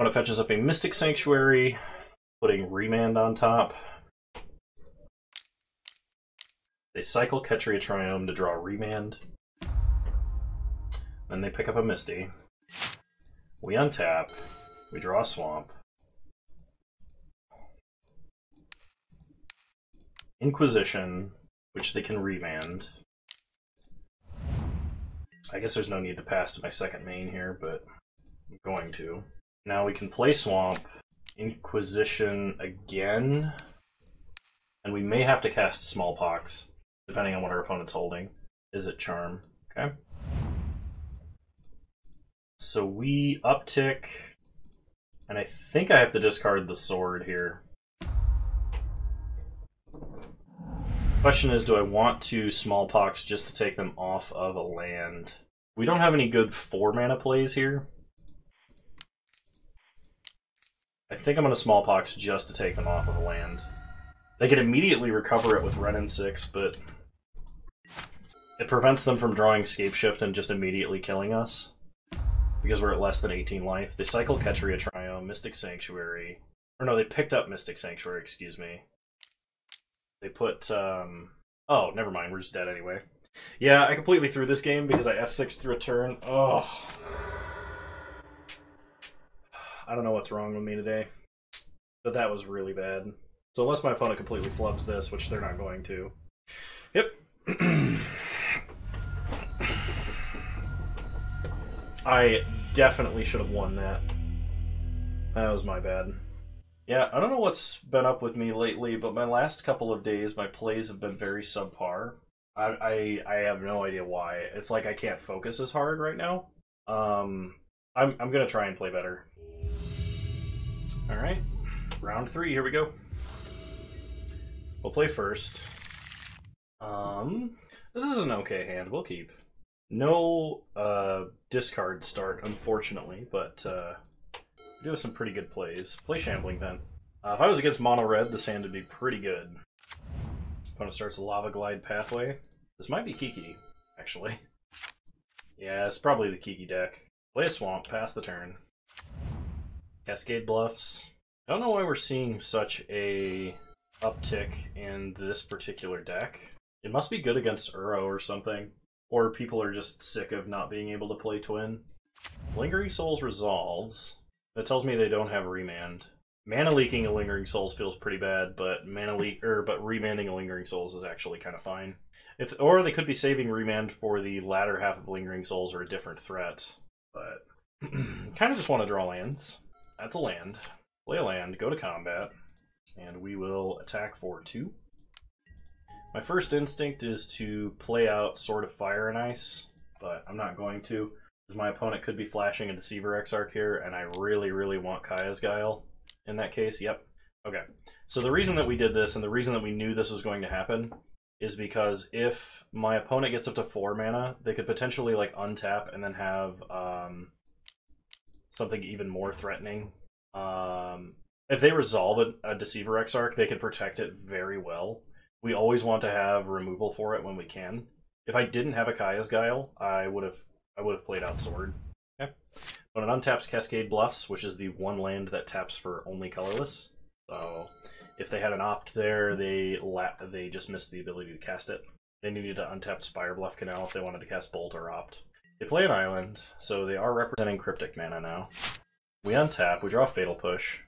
Opponent fetches up a Mystic Sanctuary, putting Remand on top. They cycle Ketria Triome to draw Remand. Then they pick up a Misty. We untap. We draw a Swamp. Inquisition, which they can Remand. I guess there's no need to pass to my second main here, but I'm going to. Now we can play Swamp, Inquisition again, and we may have to cast Smallpox, depending on what our opponent's holding. Is it Charm? Okay. So we uptick, and I think I have to discard the sword here. Question is, do I want to Smallpox just to take them off of a land? We don't have any good 4-mana plays here. I think I'm going to Smallpox just to take them off of a land. They can immediately recover it with Wrenn and 6, but it prevents them from drawing Scapeshift and just immediately killing us, because we're at less than 18 life. They cycle Ketria Triome, Mystic Sanctuary. Or no, they picked up Mystic Sanctuary, excuse me. They put, oh, never mind, we're just dead anyway. Yeah, I completely threw this game because I F6 through a turn. Oh. I don't know what's wrong with me today, but that was really bad. So unless my opponent completely flubs this, which they're not going to. Yep. I definitely should have won that. That was my bad. Yeah, I don't know what's been up with me lately, but my last couple of days, my plays have been very subpar. I have no idea why. It's like I can't focus as hard right now. I'm gonna try and play better. Alright, round 3, here we go. We'll play first. This is an okay hand, we'll keep. No discard start, unfortunately, but we do have some pretty good plays. Play Shambling Vent. If I was against mono red, this hand would be pretty good. Opponent starts a Lava Glide Pathway. This might be Kiki. actually. Yeah, it's probably the Kiki deck. Play a Swamp, pass the turn. Cascade Bluffs. I don't know why we're seeing such a uptick in this particular deck. It must be good against Uro or something. Or people are just sick of not being able to play Twin. Lingering Souls resolves. That tells me they don't have Remand. Mana leaking a Lingering Souls feels pretty bad, but remanding a Lingering Souls is actually kind of fine. Or they could be saving Remand for the latter half of Lingering Souls or a different threat. But kind of just want to draw lands. That's a land. Play a land, go to combat, and we will attack for 2. My first instinct is to play out Sword of Fire and Ice, but I'm not going to, because my opponent could be flashing a Deceiver Exarch here, and I really, really want Kaya's Guile in that case. Yep. Okay. So the reason that we did this, and the reason that we knew this was going to happen, is because if my opponent gets up to 4 mana, they could potentially like untap and then have something even more threatening. If they resolve a Deceiver Exarch, they can protect it very well. We always want to have removal for it when we can. If I didn't have a Kaya's Guile, I would have played out Sword. Okay. When it untaps Cascade Bluffs, which is the one land that taps for only colorless. So if they had an opt there, they just missed the ability to cast it. They needed to untap Spire Bluff Canal if they wanted to cast Bolt or opt. They play an island, so they are representing Cryptic mana now. We untap, we draw Fatal Push,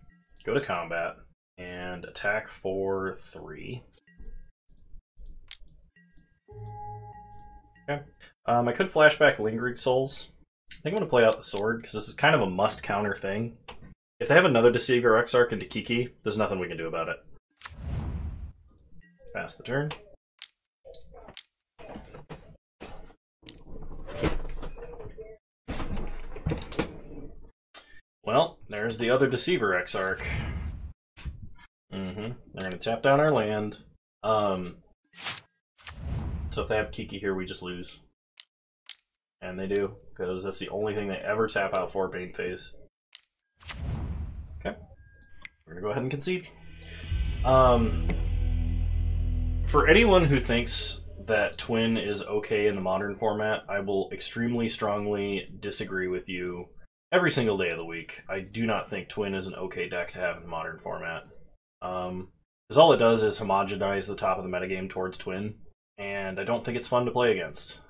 go to combat, and attack for 3. Okay. I could flashback Lingering Souls. I think I'm going to play out the Sword, because this is kind of a must-counter thing. If they have another Deceiver Exarch into Kiki, there's nothing we can do about it. Pass the turn. Well, there's the other Deceiver Exarch. They're going to tap down our land. So if they have Kiki here, we just lose. And they do, because that's the only thing they ever tap out for Bane Phase. Okay. We're going to go ahead and concede. For anyone who thinks that Twin is okay in the modern format, I will extremely strongly disagree with you every single day of the week. I do not think Twin is an okay deck to have in the modern format. Because all it does is homogenize the top of the metagame towards Twin, and I don't think it's fun to play against.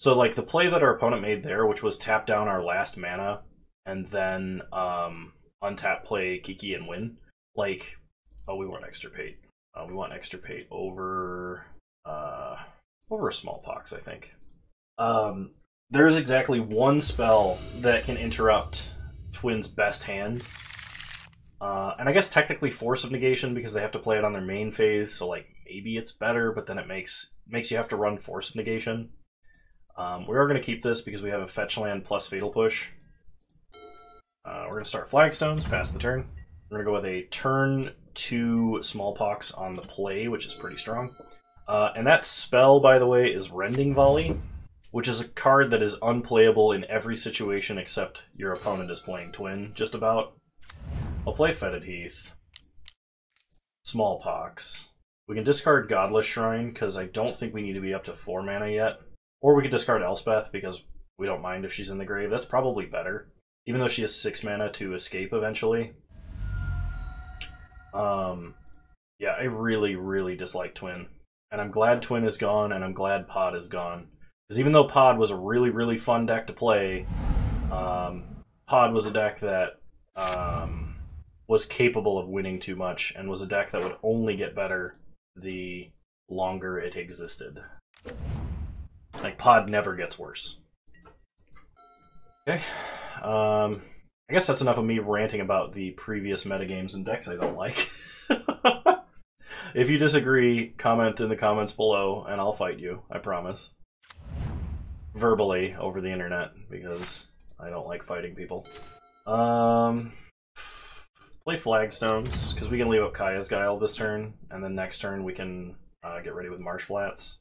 So like the play that our opponent made there, which was tap down our last mana, and then untap, play Kiki, and win. Like, oh, we want Extirpate. We want Extirpate over a Smallpox, I think. There's exactly one spell that can interrupt Twin's best hand. And I guess technically Force of Negation, because they have to play it on their main phase, so like maybe it's better, but then it makes you have to run Force of Negation. We are going to keep this because we have a fetch land plus Fatal Push. We're going to start Flagstones, pass the turn. We're going to go with a turn 2 Smallpox on the play, which is pretty strong. And that spell, by the way, is Rending Volley, which is a card that is unplayable in every situation except your opponent is playing Twin, just about. I'll play Fetid Heath. Smallpox. We can discard Godless Shrine, because I don't think we need to be up to 4 mana yet. Or we could discard Elspeth, because we don't mind if she's in the grave. That's probably better. Even though she has 6 mana to escape eventually. Yeah, I really, really dislike Twin. And I'm glad Twin is gone, and I'm glad Pod is gone. Because even though Pod was a really, really fun deck to play, Pod was a deck that was capable of winning too much, and was a deck that would only get better the longer it existed. Like, Pod never gets worse. Okay. I guess that's enough of me ranting about the previous metagames and decks I don't like. If you disagree, comment in the comments below, and I'll fight you, I promise. Verbally, over the internet, because I don't like fighting people. Play Flagstones, because we can leave up Kaya's Guile this turn, and then next turn we can get ready with Marsh Flats.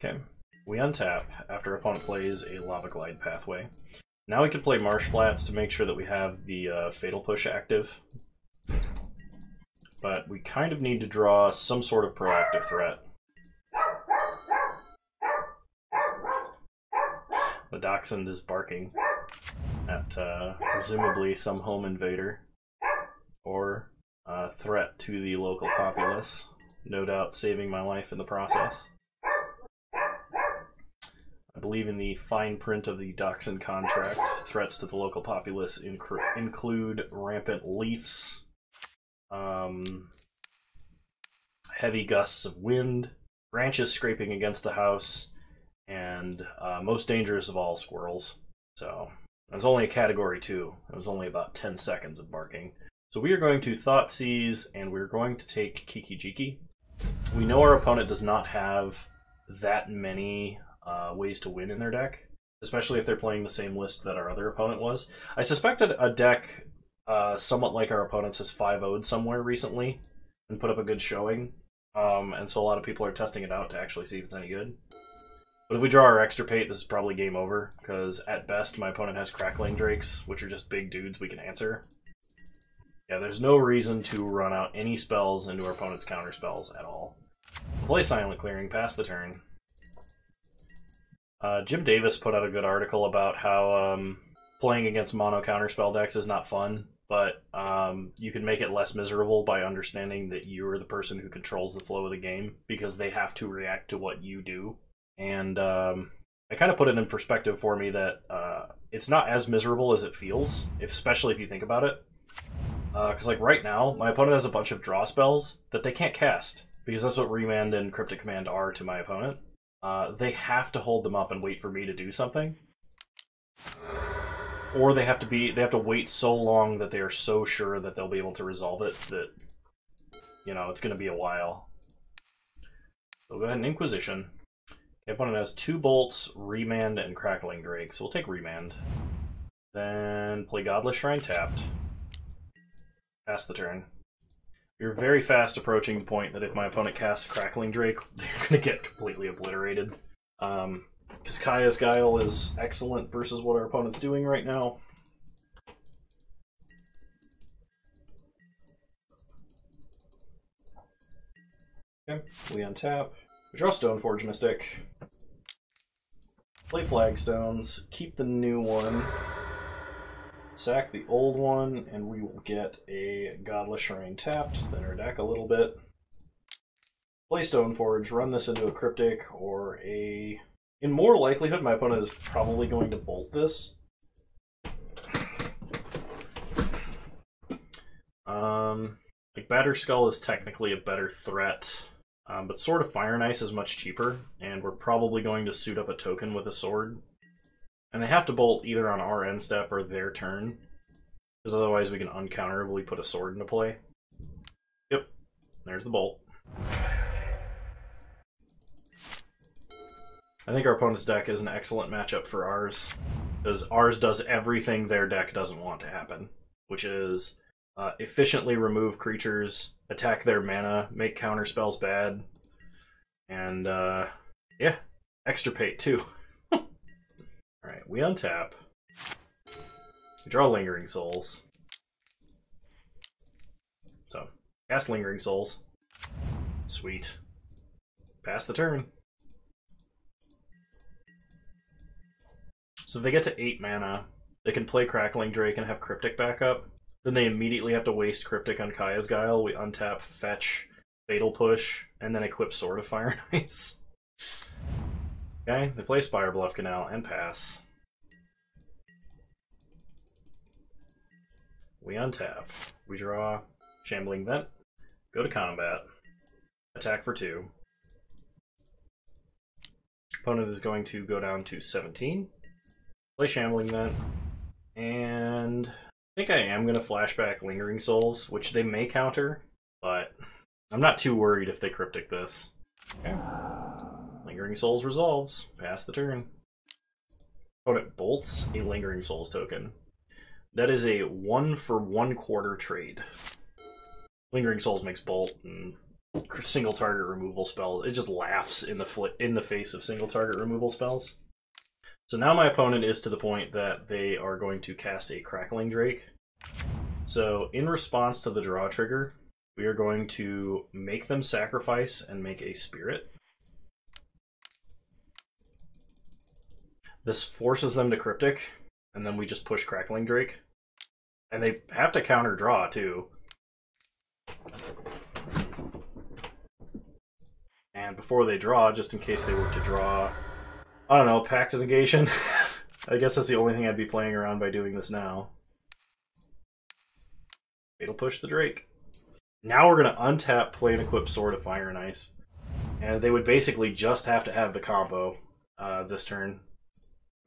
Okay, we untap after opponent plays a Lava Glide Pathway. Now we can play Marsh Flats to make sure that we have the Fatal Push active. but we kind of need to draw some sort of proactive threat. The dachshund is barking at presumably some home invader or a threat to the local populace, no doubt saving my life in the process. I believe in the fine print of the dachshund contract, threats to the local populace include rampant leafs, heavy gusts of wind, branches scraping against the house, and most dangerous of all, squirrels. So it was only a category 2. It was only about 10 seconds of barking. So we are going to Thought Seize, and we're going to take Kiki-jiki. We know our opponent does not have that many ways to win in their deck, especially if they're playing the same list that our other opponent was. I suspected a deck somewhat like our opponent's has 5-0'd somewhere recently and put up a good showing, and so a lot of people are testing it out to actually see if it's any good. But if we draw our extirpate, this is probably game over, because at best my opponent has crackling drakes, which are just big dudes we can answer. Yeah, there's no reason to run out any spells into our opponent's counter spells at all. Play Silent Clearing, pass the turn. Jim Davis put out a good article about how playing against mono counterspell decks is not fun, but you can make it less miserable by understanding that you're the person who controls the flow of the game, because they have to react to what you do. And I kind of put it in perspective for me that it's not as miserable as it feels, especially if you think about it. Because like right now, my opponent has a bunch of draw spells that they can't cast, because that's what Remand and Cryptic Command are to my opponent. They have to hold them up and wait for me to do something. Or they have to wait so long that they are so sure that they'll be able to resolve it that, you know, it's going to be a while. So go ahead and Inquisition. The opponent has 2 bolts, Remand, and Crackling Drake, so we'll take Remand. Then play Godless Shrine tapped. Pass the turn. You're very fast approaching the point that if my opponent casts Crackling Drake, they're going to get completely obliterated. Because Kaya's Guile is excellent versus what our opponent's doing right now. Okay, we untap. We draw Stoneforge Mystic. Play Flagstones. Keep the new one. Sack the old one, and we will get a Godless Shrine tapped, thin our deck a little bit. Play Stoneforge, run this into a Cryptic or a... In more likelihood, my opponent is probably going to bolt this. Like Batterskull is technically a better threat, but Sword of Fire and Ice is much cheaper, and we're probably going to suit up a token with a sword. And they have to bolt either on our end step or their turn, because otherwise we can uncounterably put a sword into play. Yep, there's the bolt. I think our opponent's deck is an excellent matchup for ours, because ours does everything their deck doesn't want to happen, which is efficiently remove creatures, attack their mana, make counter spells bad, and yeah, extirpate too. Alright, we untap. We draw Lingering Souls. So, cast Lingering Souls. Sweet. Pass the turn. So if they get to 8 mana, they can play Crackling Drake and have Cryptic backup. Then they immediately have to waste Cryptic on Kaya's Guile. We untap, fetch, Fatal Push, and then equip Sword of Fire and Ice. Okay, they play Spire Bluff Canal and pass. We untap. We draw Shambling Vent. Go to combat. Attack for 2. Opponent is going to go down to 17. Play Shambling Vent. And I think I am going to flashback Lingering Souls, which they may counter, but I'm not too worried if they Cryptic this. Okay. Lingering Souls resolves. Pass the turn. Opponent bolts a Lingering Souls token. That is a 1 for 1/4 trade. Lingering Souls makes bolt and single target removal spell. It just laughs in the face of single target removal spells. So now my opponent is to the point that they are going to cast a Crackling Drake. So in response to the draw trigger, we are going to make them sacrifice and make a spirit. This forces them to Cryptic, and then we just push Crackling Drake. And they have to counter draw, too. And before they draw, just in case they were to draw, I don't know, Pact of Negation. I guess that's the only thing I'd be playing around by doing this now. It'll push the Drake. Now we're going to untap, play and equip Sword of Fire and Ice. And they would basically just have to have the combo this turn.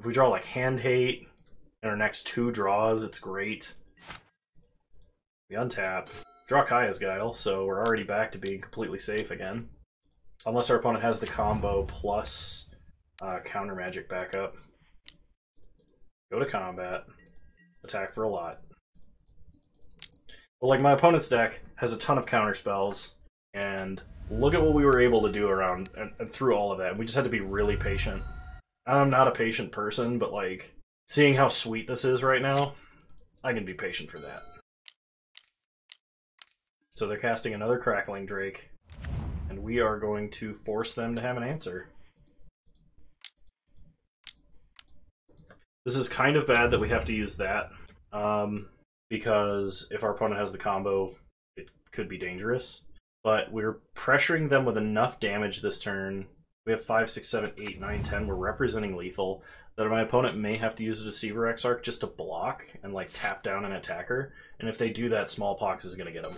If we draw like Hand Hate in our next 2 draws, it's great. We untap. Draw Kaya's Guile, so we're already back to being completely safe again. Unless our opponent has the combo plus counter magic backup. Go to combat. Attack for a lot. Well, like, my opponent's deck has a ton of counter spells, and look at what we were able to do around and through all of that. We just had to be really patient. I'm not a patient person, but, like, seeing how sweet this is right now, I can be patient for that. So they're casting another Crackling Drake, and we are going to force them to have an answer. This is kind of bad that we have to use that, because if our opponent has the combo, it could be dangerous. But we're pressuring them with enough damage this turn. We have 5, 6, 7, 8, 9, 10. We're representing lethal. That my opponent may have to use a Deceiver Exarch just to block and like tap down an attacker. And if they do that, Smallpox is going to get them.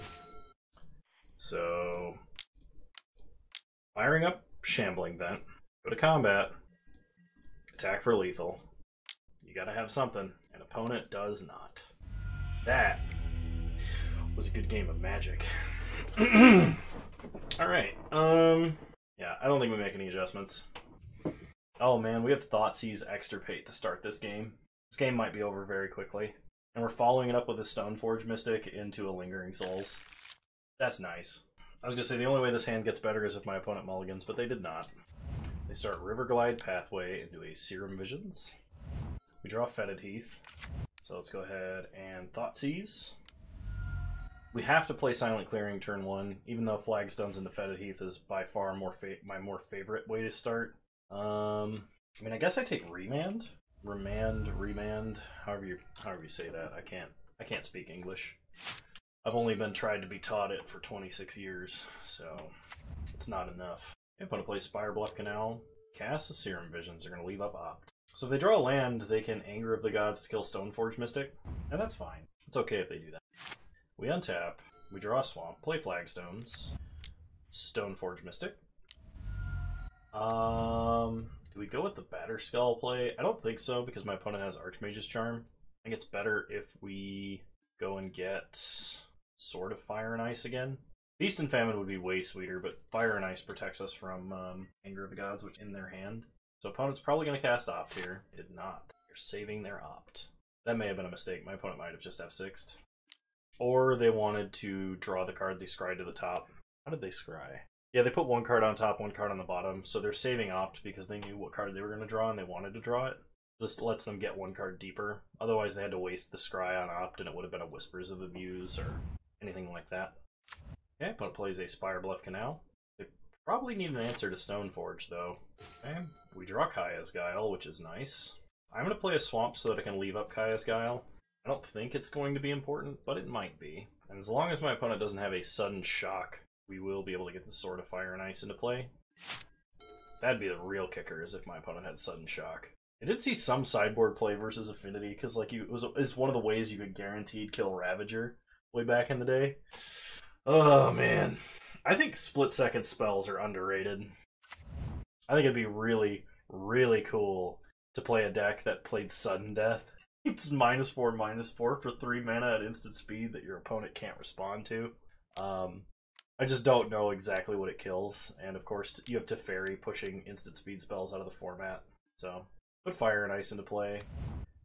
So, firing up Shambling Vent. Go to combat. Attack for lethal. You gotta have something. An opponent does not. That was a good game of Magic. Alright, yeah, I don't think we make any adjustments. Oh man, we have Thoughtseize Extirpate to start this game. This game might be over very quickly. And we're following it up with a Stoneforge Mystic into a Lingering Souls. That's nice. I was gonna say the only way this hand gets better is if my opponent mulligans, but they did not. They start Riverglide Pathway into a Serum Visions. We draw Fetid Heath. So let's go ahead and Thoughtseize. We have to play Silent Clearing turn 1, even though Flagstones into Fetid Heath is by far my more favorite way to start. I mean, I guess I take Remand, Remand, however you say that. I can't speak English. I've only been tried to be taught it for 26 years, so it's not enough. I'm going to play Spire Bluff Canal, cast the Serum Visions. They're going to leave up Opt. So if they draw a land, they can Anger of the Gods to kill Stoneforge Mystic, and that's fine. It's okay if they do that. We untap, we draw a Swamp, play Flagstones, Stoneforge Mystic. Do we go with the Batterskull play? I don't think so, because my opponent has Archmage's Charm. I think it's better if we go and get Sword of Fire and Ice again. Feast and Famine would be way sweeter, but Fire and Ice protects us from Anger of the Gods, which is in their hand. So opponent's probably going to cast Opt here. Did not. They're saving their Opt. That may have been a mistake. My opponent might have just F6'd. Or they wanted to draw the card they scryed to the top. How did they scry? Yeah, they put 1 card on top, 1 card on the bottom. So they're saving Opt because they knew what card they were going to draw and they wanted to draw it. This lets them get 1 card deeper. Otherwise they had to waste the scry on Opt and it would have been a Whispers of Abuse or anything like that. Okay, opponent plays a Spire Bluff Canal. They probably need an answer to Stoneforge though. Okay, we draw Kaya's Guile, which is nice. I'm going to play a Swamp so that I can leave up Kaya's Guile. I don't think it's going to be important, but it might be. And as long as my opponent doesn't have a sudden shock, we will be able to get the Sword of Fire and Ice into play. That'd be the real kicker, is if my opponent had sudden shock. I did see some sideboard play versus Affinity, because like it's one of the ways you could guaranteed kill Ravager way back in the day. Oh man. I think split-second spells are underrated. I think it'd be really, really cool to play a deck that played Sudden Death. It's -4/-4 for 3 mana at instant speed that your opponent can't respond to. I just don't know exactly what it kills, and of course you have Teferi pushing instant speed spells out of the format. So, put Fire and Ice into play.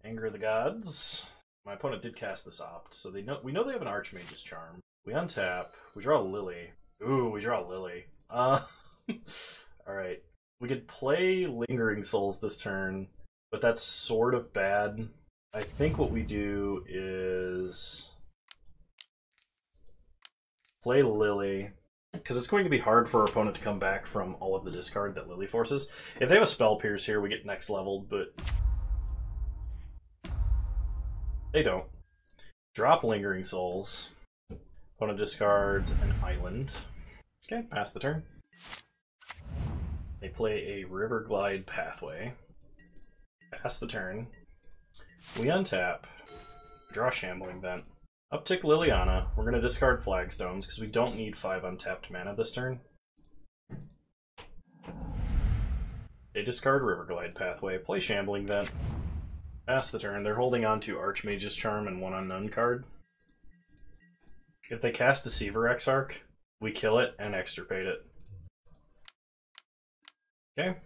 Anger of the Gods. My opponent did cast this Opt, so we know they have an Archmage's Charm. We untap, we draw a Lily. Ooh, we draw a Lily. Alright. We could play Lingering Souls this turn, but that's sort of bad. I think what we do is... Play Lily, because it's going to be hard for our opponent to come back from all of the discard that Lily forces. If they have a Spell Pierce here, we get next leveled, but they don't. Drop Lingering Souls. Opponent discards an island. Okay, pass the turn. They play a River Glide Pathway. Pass the turn. We untap. Draw Shambling Vent. Uptick Liliana. We're going to discard Flagstones because we don't need 5 untapped mana this turn. They discard River Glide Pathway. Play Shambling Vent. Pass the turn. They're holding on to Archmage's Charm and 1 unknown card. If they cast Deceiver Exarch, we kill it and extirpate it. Okay.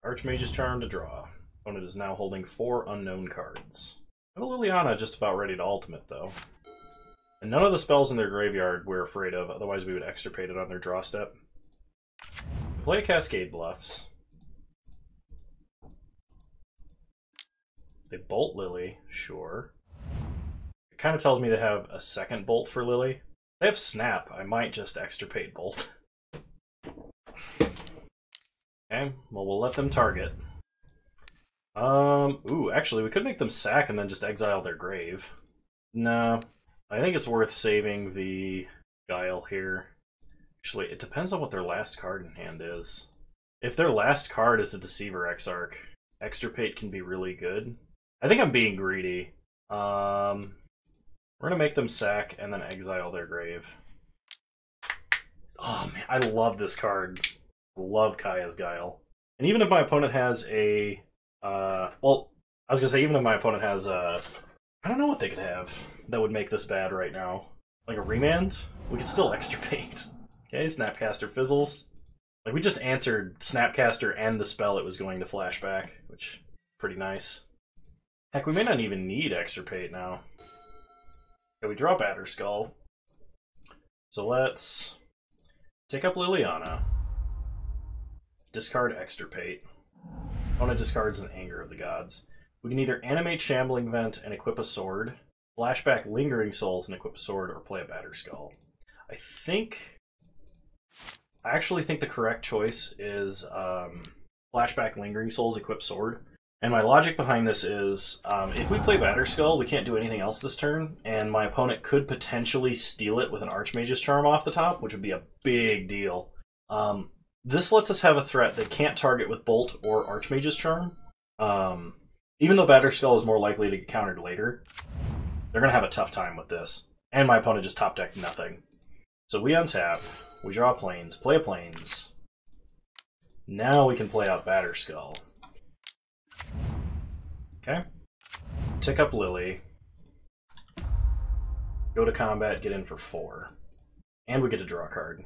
Archmage's Charm to draw. Opponent is now holding 4 unknown cards. I have a Liliana just about ready to ultimate, though. And none of the spells in their graveyard we're afraid of, otherwise we would extirpate it on their draw step. We play Cascade Bluffs. They bolt Lily, sure. It kind of tells me they have a second bolt for Lily. They have Snap, I might just extirpate Bolt. Okay, well we'll let them target. Ooh, actually we could make them sack and then just exile their grave. No, I think it's worth saving the Guile here. Actually, it depends on what their last card in hand is. If their last card is a Deceiver Exarch, extirpate can be really good. I think I'm being greedy. We're gonna make them sack and then exile their grave. Oh man, I love this card. Love Kaya's Guile. And even if my opponent has a well, I was gonna say even if my opponent has a, I don't know what they could have that would make this bad right now. Like a Remand? We could still extirpate. Okay, Snapcaster fizzles. Like we just answered Snapcaster and the spell it was going to flash back, which is pretty nice. Heck, we may not even need extirpate now. Okay, we draw Batterskull. So let's take up Liliana. Discard extirpate. Opponent discards an Anger of the Gods. We can either animate Shambling Vent and equip a sword, flashback Lingering Souls and equip a sword, or play a Batterskull. I actually think the correct choice is flashback Lingering Souls, equip sword. And my logic behind this is, if we play Batterskull, we can't do anything else this turn, and my opponent could potentially steal it with an Archmage's Charm off the top, which would be a big deal. This lets us have a threat that can't target with Bolt or Archmage's Charm. Even though Batterskull is more likely to get countered later, they're going to have a tough time with this. And my opponent just top decked nothing. So we untap, we draw Plains, play a Plains. Now we can play out Batterskull. Okay. Tick up Lily. Go to combat, get in for 4. And we get to draw a card.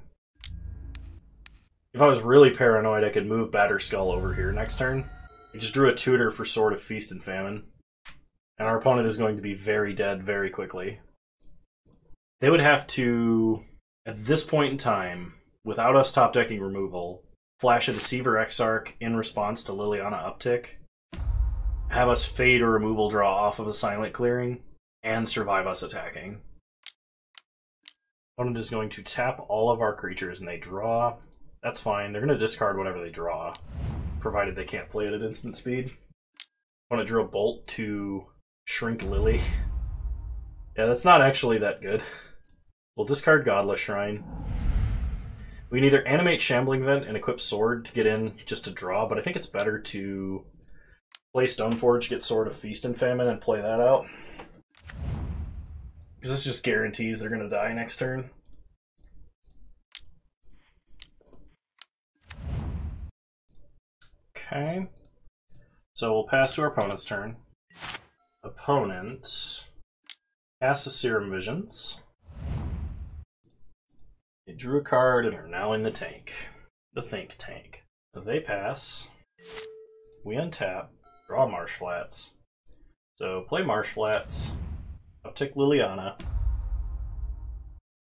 If I was really paranoid, I could move Batterskull over here next turn. We just drew a tutor for Sword of Feast and Famine. And our opponent is going to be very dead very quickly. They would have to, at this point in time, without us top decking removal, flash a Deceiver Exarch in response to Liliana uptick, have us fade a removal draw off of a Silent Clearing, and survive us attacking. Opponent is going to tap all of our creatures and they draw. That's fine. They're going to discard whatever they draw, provided they can't play it at instant speed. Opponent drew a Bolt to shrink Lily. Yeah, that's not actually that good. We'll discard Godless Shrine. We can either animate Shambling Vent and equip Sword to get in just to draw, but I think it's better to play Stoneforge, get Sword of Feast and Famine, and play that out. Because this just guarantees they're going to die next turn. Okay. So we'll pass to our opponent's turn. Opponent casts a Serum Visions. They drew a card and are now in the tank. The Think Tank. They pass. We untap. Draw Marsh Flats. So play Marsh Flats. Uptick Liliana.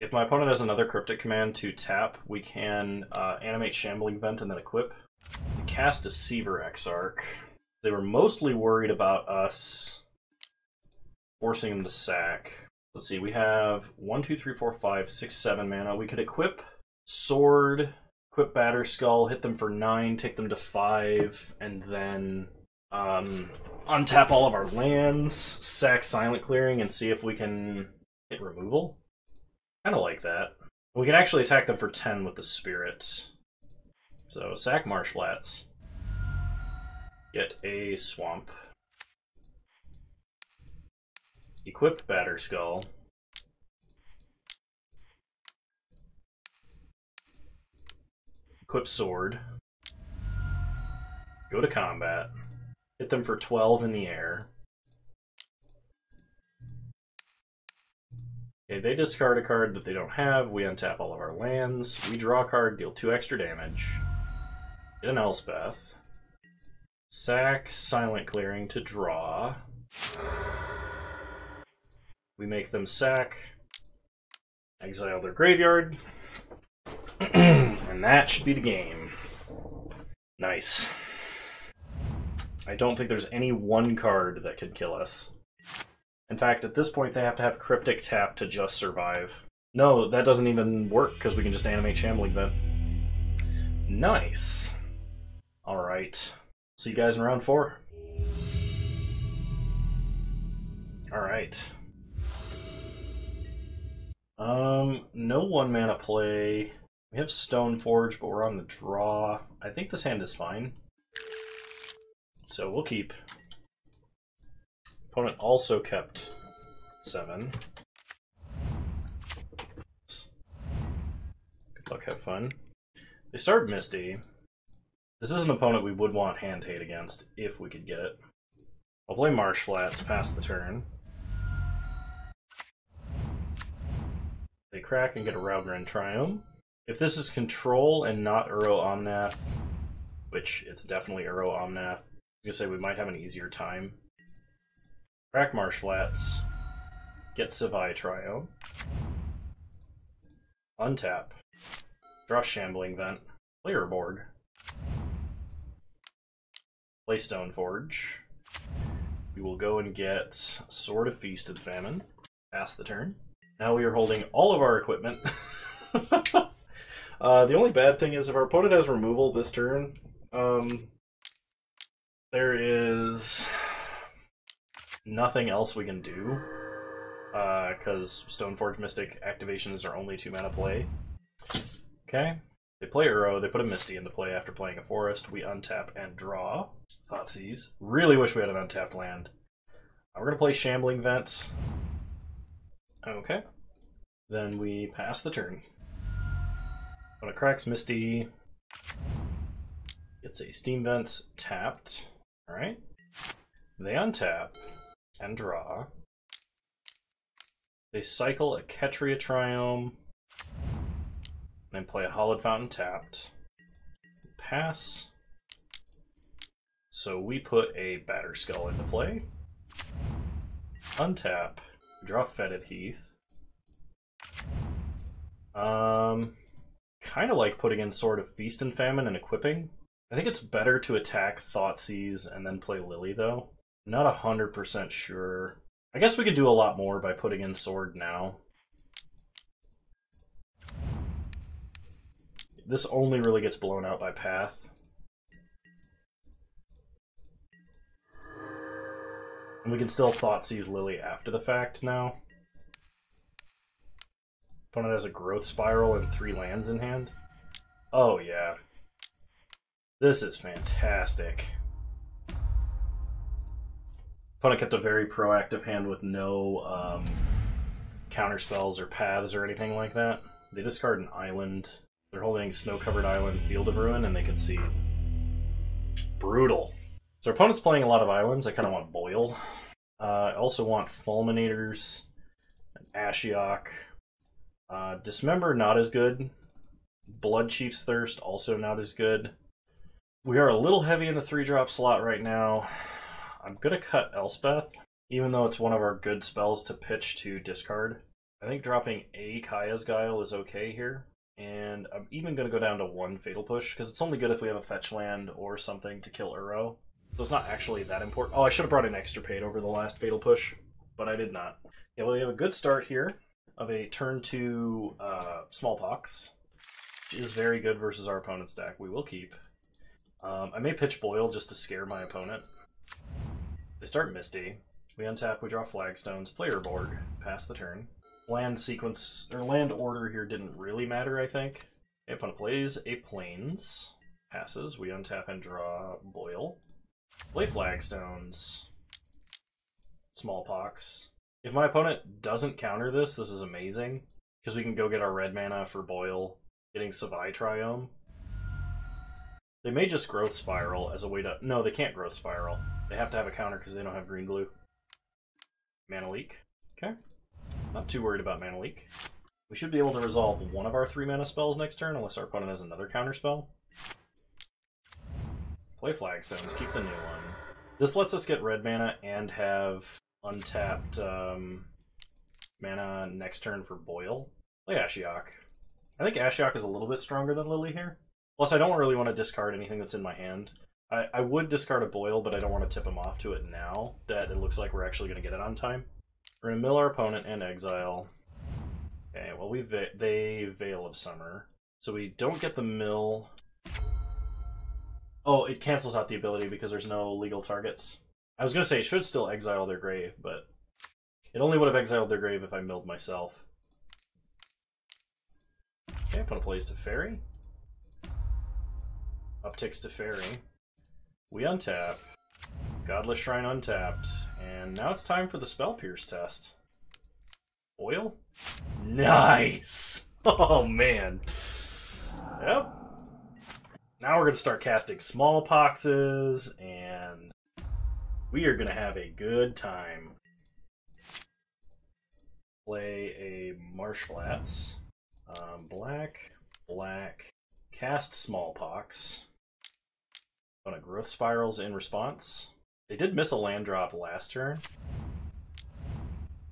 If my opponent has another Cryptic command to tap, we can animate Shambling Vent and then equip. We cast Deceiver Exarch. They were mostly worried about us forcing them to sack. Let's see, we have 1, 2, 3, 4, 5, 6, 7 mana. We could equip Sword, equip Batter Skull, hit them for 9, take them to 5, and then untap all of our lands, sack Silent Clearing, and see if we can hit removal. Kind of like that. We can actually attack them for 10 with the Spirit. So, sack Marsh Flats. Get a Swamp. Equip Batter Skull. Equip Sword. Go to combat. Hit them for 12 in the air. Okay, they discard a card that they don't have. We untap all of our lands. We draw a card, deal 2 extra damage. Get an Elspeth. Sack Silent Clearing to draw. We make them sack. Exile their graveyard. And that should be the game. Nice. I don't think there's any one card that could kill us. In fact, at this point, they have to have Cryptic Tap to just survive. No, that doesn't even work, because we can just animate Shambling Vent. Nice. Alright. See you guys in round 4. Alright. No 1-mana play. We have Stoneforge, but we're on the draw. I think this hand is fine. So we'll keep. Opponent also kept 7. Good luck, have fun. They start Misty. This is an opponent we would want hand hate against, if we could get it. I'll play Marsh Flats, pass the turn. They crack and get a Raugrin Triome. If this is Control and not Uro Omnath, which it's definitely Uro Omnath, I was gonna say we might have an easier time. Crack Marsh Flats. Get Savai Triome. Untap. Draw Shambling Vent. Play Urborg. Play Stoneforge. We will go and get Sword of Feasted Famine. Pass the turn. Now we are holding all of our equipment. The only bad thing is if our opponent has removal this turn, there is nothing else we can do, because Stoneforge Mystic activations are only 2-mana play. Okay, they play Uro, they put a Misty into play after playing a Forest, we untap and draw. Thoughtseize. Really wish we had an untapped land. We're going to play Shambling Vent. Okay, then we pass the turn. When it cracks Misty, it's a Steam Vents tapped. Alright. They untap and draw. They cycle a Ketria Triome. Then play a Hollowed Fountain tapped. Pass. So we put a Batter Skull into play. Untap. Draw Fetid Heath. Kind of like putting in Sword of Feast and Famine and equipping. I think it's better to attack Thoughtseize and then play Lily, though. Not 100% sure. I guess we could do a lot more by putting in Sword now. This only really gets blown out by Path. And we can still Thoughtseize Lily after the fact now. Opponent has a Growth Spiral and 3 lands in hand. Oh yeah. This is fantastic. Opponent kept a very proactive hand with no counter spells or paths or anything like that. They discard an island. They're holding Snow-Covered Island, Field of Ruin, and they can see. Brutal. So our opponent's playing a lot of islands. I kind of want Boil. I also want Fulminators, and Ashiok. Dismember, not as good. Blood Chief's Thirst, also not as good. We are a little heavy in the 3-drop slot right now. I'm going to cut Elspeth, even though it's one of our good spells to pitch to discard. I think dropping a Kaya's Guile is okay here. And I'm even going to go down to 1 Fatal Push, because it's only good if we have a fetch land or something to kill Uro. So it's not actually that important. Oh, I should have brought an Extirpate over the last Fatal Push. but I did not. Yeah, well, we have a good start here of a turn 2 Smallpox, which is very good versus our opponent's deck. We will keep. I may pitch Boil just to scare my opponent. They start Misty. We untap, we draw Flagstones, play Urborg, pass the turn. Land sequence, or land order here didn't really matter, I think. Okay, opponent plays a Plains, passes, we untap and draw Boil. Play Flagstones, Smallpox. If my opponent doesn't counter this, this is amazing, because we can go get our red mana for Boil, getting Savai Triome. They may just Growth Spiral as a way to... No, they can't Growth Spiral. They have to have a counter because they don't have green blue. Mana Leak. Okay. Not too worried about Mana Leak. We should be able to resolve one of our 3 mana spells next turn, unless our opponent has another counter spell. Play Flagstones, keep the new one. This lets us get red mana and have untapped mana next turn for Boil. Play Ashiok. I think Ashiok is a little bit stronger than Lily here. Plus, I don't really want to discard anything that's in my hand. I would discard a Boil, but I don't want to tip him off to it now that it looks like we're actually going to get it on time. We're going to mill our opponent and exile. Okay, well, they Veil of Summer. So we don't get the mill. Oh, it cancels out the ability because there's no legal targets. I was going to say it should still exile their grave, but it only would have exiled their grave if I milled myself. Okay, opponent plays Teferi. Upticks Teferi. We untap. Godless Shrine untapped. And now it's time for the Spell Pierce test. Oil? Nice! Oh, man. Yep. Now we're going to start casting Smallpoxes, and we are going to have a good time. Play a Marsh Flats. Black, black, cast Smallpox. On a Growth Spirals in response. They did miss a land drop last turn.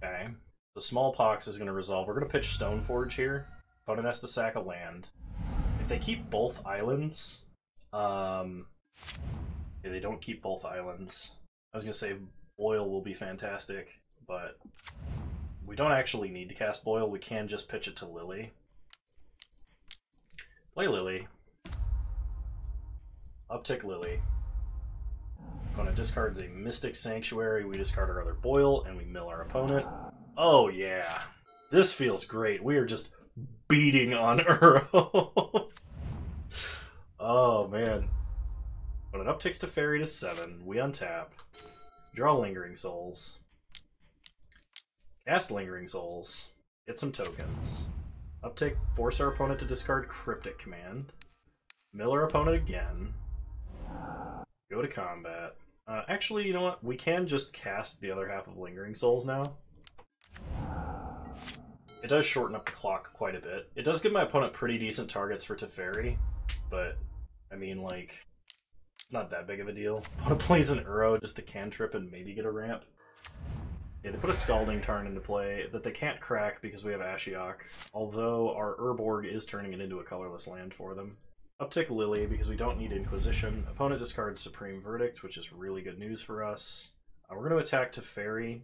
Okay. The Smallpox is going to resolve. We're going to pitch Stoneforge here. Opponent has to sack a land. If they keep both islands... yeah, they don't keep both islands. I was going to say Boil will be fantastic, but we don't actually need to cast Boil. We can just pitch it to Lily. Play Lily. Uptick Lily. Opponent discards a Mystic Sanctuary, we discard our other Boil, and we mill our opponent. Oh yeah. This feels great. We are just beating on Uro. Oh man. Opponent upticks Teferi to 7. We untap. Draw Lingering Souls. Cast Lingering Souls. Get some tokens. Uptick, force our opponent to discard Cryptic Command. Mill our opponent again. Go to combat. Actually, you know what? We can just cast the other half of Lingering Souls now. It does shorten up the clock quite a bit. It does give my opponent pretty decent targets for Teferi, but, I mean, like, it's not that big of a deal. Opponent plays an Uro just to cantrip and maybe get a ramp. Yeah, they put a Scalding Tarn into play that they can't crack because we have Ashiok, although our Urborg is turning it into a colorless land for them. Uptick Lily because we don't need Inquisition. Opponent discards Supreme Verdict, which is really good news for us. We're going to attack Teferi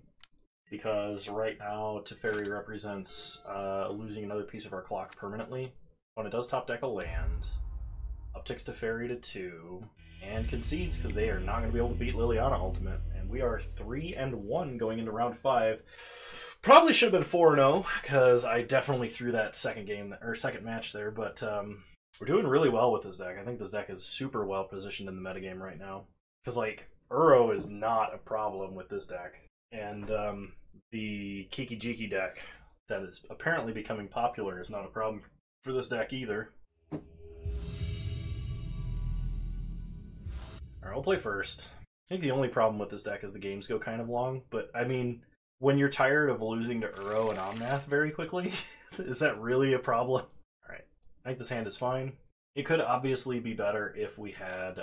because right now Teferi represents losing another piece of our clock permanently. Opponent does top deck a land. Upticks Teferi to 2 and concedes because they are not going to be able to beat Liliana Ultimate. And we are 3-1 going into round 5. Probably should have been 4-0 because I definitely threw that second match there, but we're doing really well with this deck. I think this deck is super well positioned in the metagame right now. Because, like, Uro is not a problem with this deck. And the kiki-jiki deck that is apparently becoming popular is not a problem for this deck either. Alright, we'll play first. I think the only problem with this deck is the games go kind of long. But, I mean, when you're tired of losing to Uro and Omnath very quickly, is that really a problem? Alright. I think this hand is fine. It could obviously be better if we had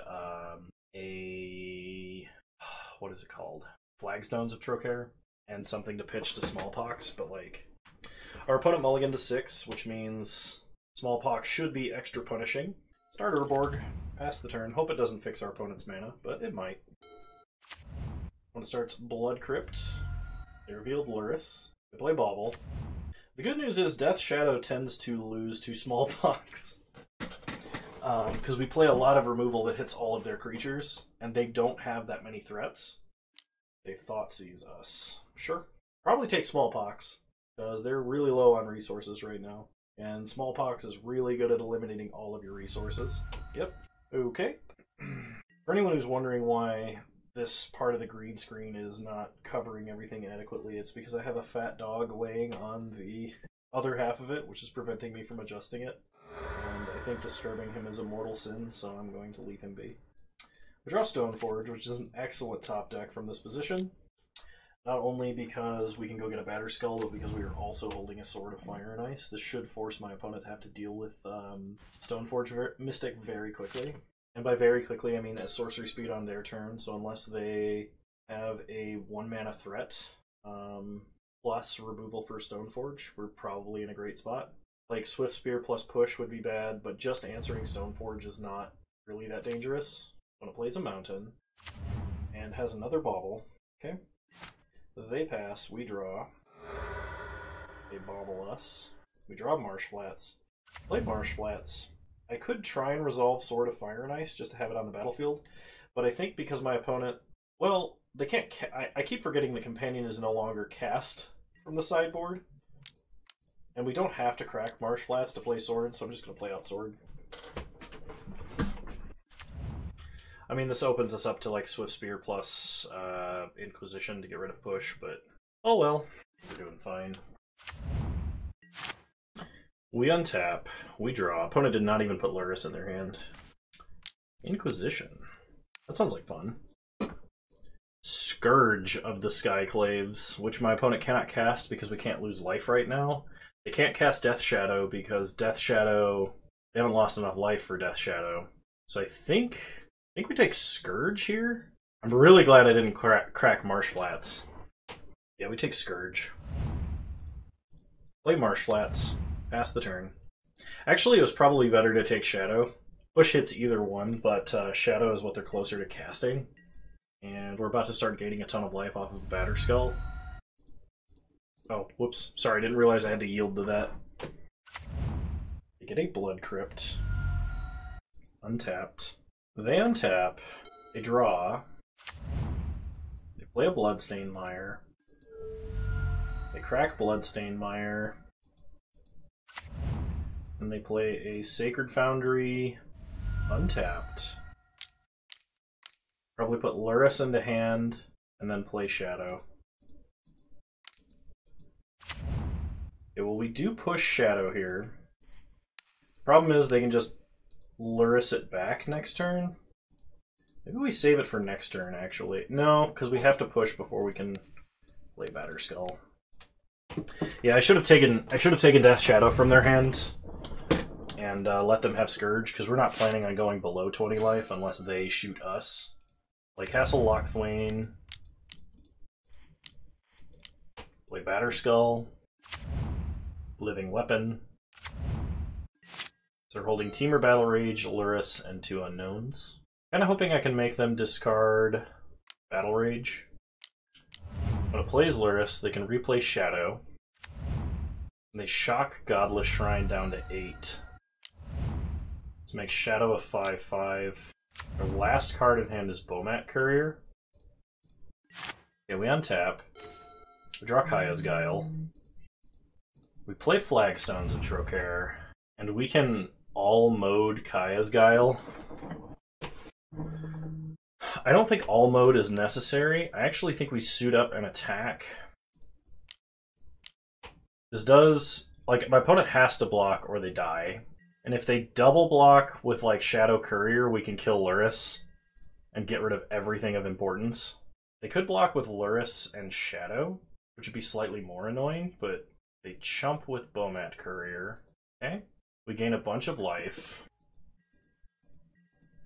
what is it called? Flagstones of Trocaire and something to pitch to Smallpox, but like our opponent mulliganed to 6, which means Smallpox should be extra punishing. Start Urborg, pass the turn. Hope it doesn't fix our opponent's mana, but it might. Opponent starts Blood Crypt. They revealed Luris. They play Bauble. The good news is Death Shadow tends to lose to Smallpox. Because we play a lot of removal that hits all of their creatures, and they don't have that many threats. They Thoughtseize us. Sure. Probably take Smallpox, because they're really low on resources right now. And Smallpox is really good at eliminating all of your resources. Yep. Okay. For anyone who's wondering why this part of the green screen is not covering everything adequately, it's because I have a fat dog laying on the other half of it, which is preventing me from adjusting it. And I think disturbing him is a mortal sin, so I'm going to leave him be. We draw Stoneforge, which is an excellent top deck from this position. Not only because we can go get a Batterskull, but because we are also holding a Sword of Fire and Ice. This should force my opponent to have to deal with Stoneforge Mystic very quickly. And by very quickly, I mean at sorcery speed on their turn, so unless they have a 1-mana threat, plus removal for Stoneforge, we're probably in a great spot. Like, Swift Spear plus push would be bad, but just answering Stoneforge is not really that dangerous. When it plays a mountain, and has another Bauble, okay? They pass, we draw. They Bauble us. We draw Marsh Flats. Play Marsh Flats. I could try and resolve Sword of Fire and Ice just to have it on the battlefield, but I think because my opponent... Well, they can't... I keep forgetting the Companion is no longer cast from the sideboard. And we don't have to crack Marsh Flats to play Sword, so I'm just going to play out Sword. I mean, this opens us up to, like, Swift Spear plus Inquisition to get rid of push, but... Oh well. We're doing fine. We untap. We draw. Opponent did not even put Luris in their hand. Inquisition. That sounds like fun. Scourge of the Skyclaves, which my opponent cannot cast because we can't lose life right now. They can't cast Death Shadow because Death Shadow... They haven't lost enough life for Death Shadow. So I think we take Scourge here. I'm really glad I didn't crack Marsh Flats. Yeah, we take Scourge. Play Marsh Flats. Pass the turn. Actually, it was probably better to take Shadow. Push hits either one, but Shadow is what they're closer to casting. And we're about to start gaining a ton of life off of Batterskull. Oh, whoops. Sorry, I didn't realize I had to yield to that. They get a Blood Crypt. Untapped. They untap. They draw. They play a Bloodstained Mire. They crack Bloodstained Mire. And they play a Sacred Foundry. Untapped. Probably put Luris into hand, and then play Shadow. Okay, well, we do push Shadow here. Problem is they can just Luris it back next turn. Maybe we save it for next turn, actually. No, because we have to push before we can play Batterskull. Yeah, I should have taken Death Shadow from their hand and let them have Scourge, because we're not planning on going below 20 life unless they shoot us. Play Castle Lochthwain. Play Batterskull. Living Weapon. So they're holding Temur Battle Rage, Luris, and 2 unknowns. Kinda hoping I can make them discard Battle Rage. When it plays Luris, they can replay Shadow. And they shock Godless Shrine down to 8. Let's make Shadow a 5/5. Our last card in hand is Bomat Courier. Okay, we untap. We draw Kaya's Guile. We play Flagstones of Trocaire. And we can all-mode Kaya's Guile. I don't think all-mode is necessary. I actually think we suit up and attack. This does... Like, my opponent has to block or they die. And if they double block with, like, Shadow Courier, we can kill Luris and get rid of everything of importance. They could block with Luris and Shadow, which would be slightly more annoying, but they chump with Bomat Courier. Okay? We gain a bunch of life.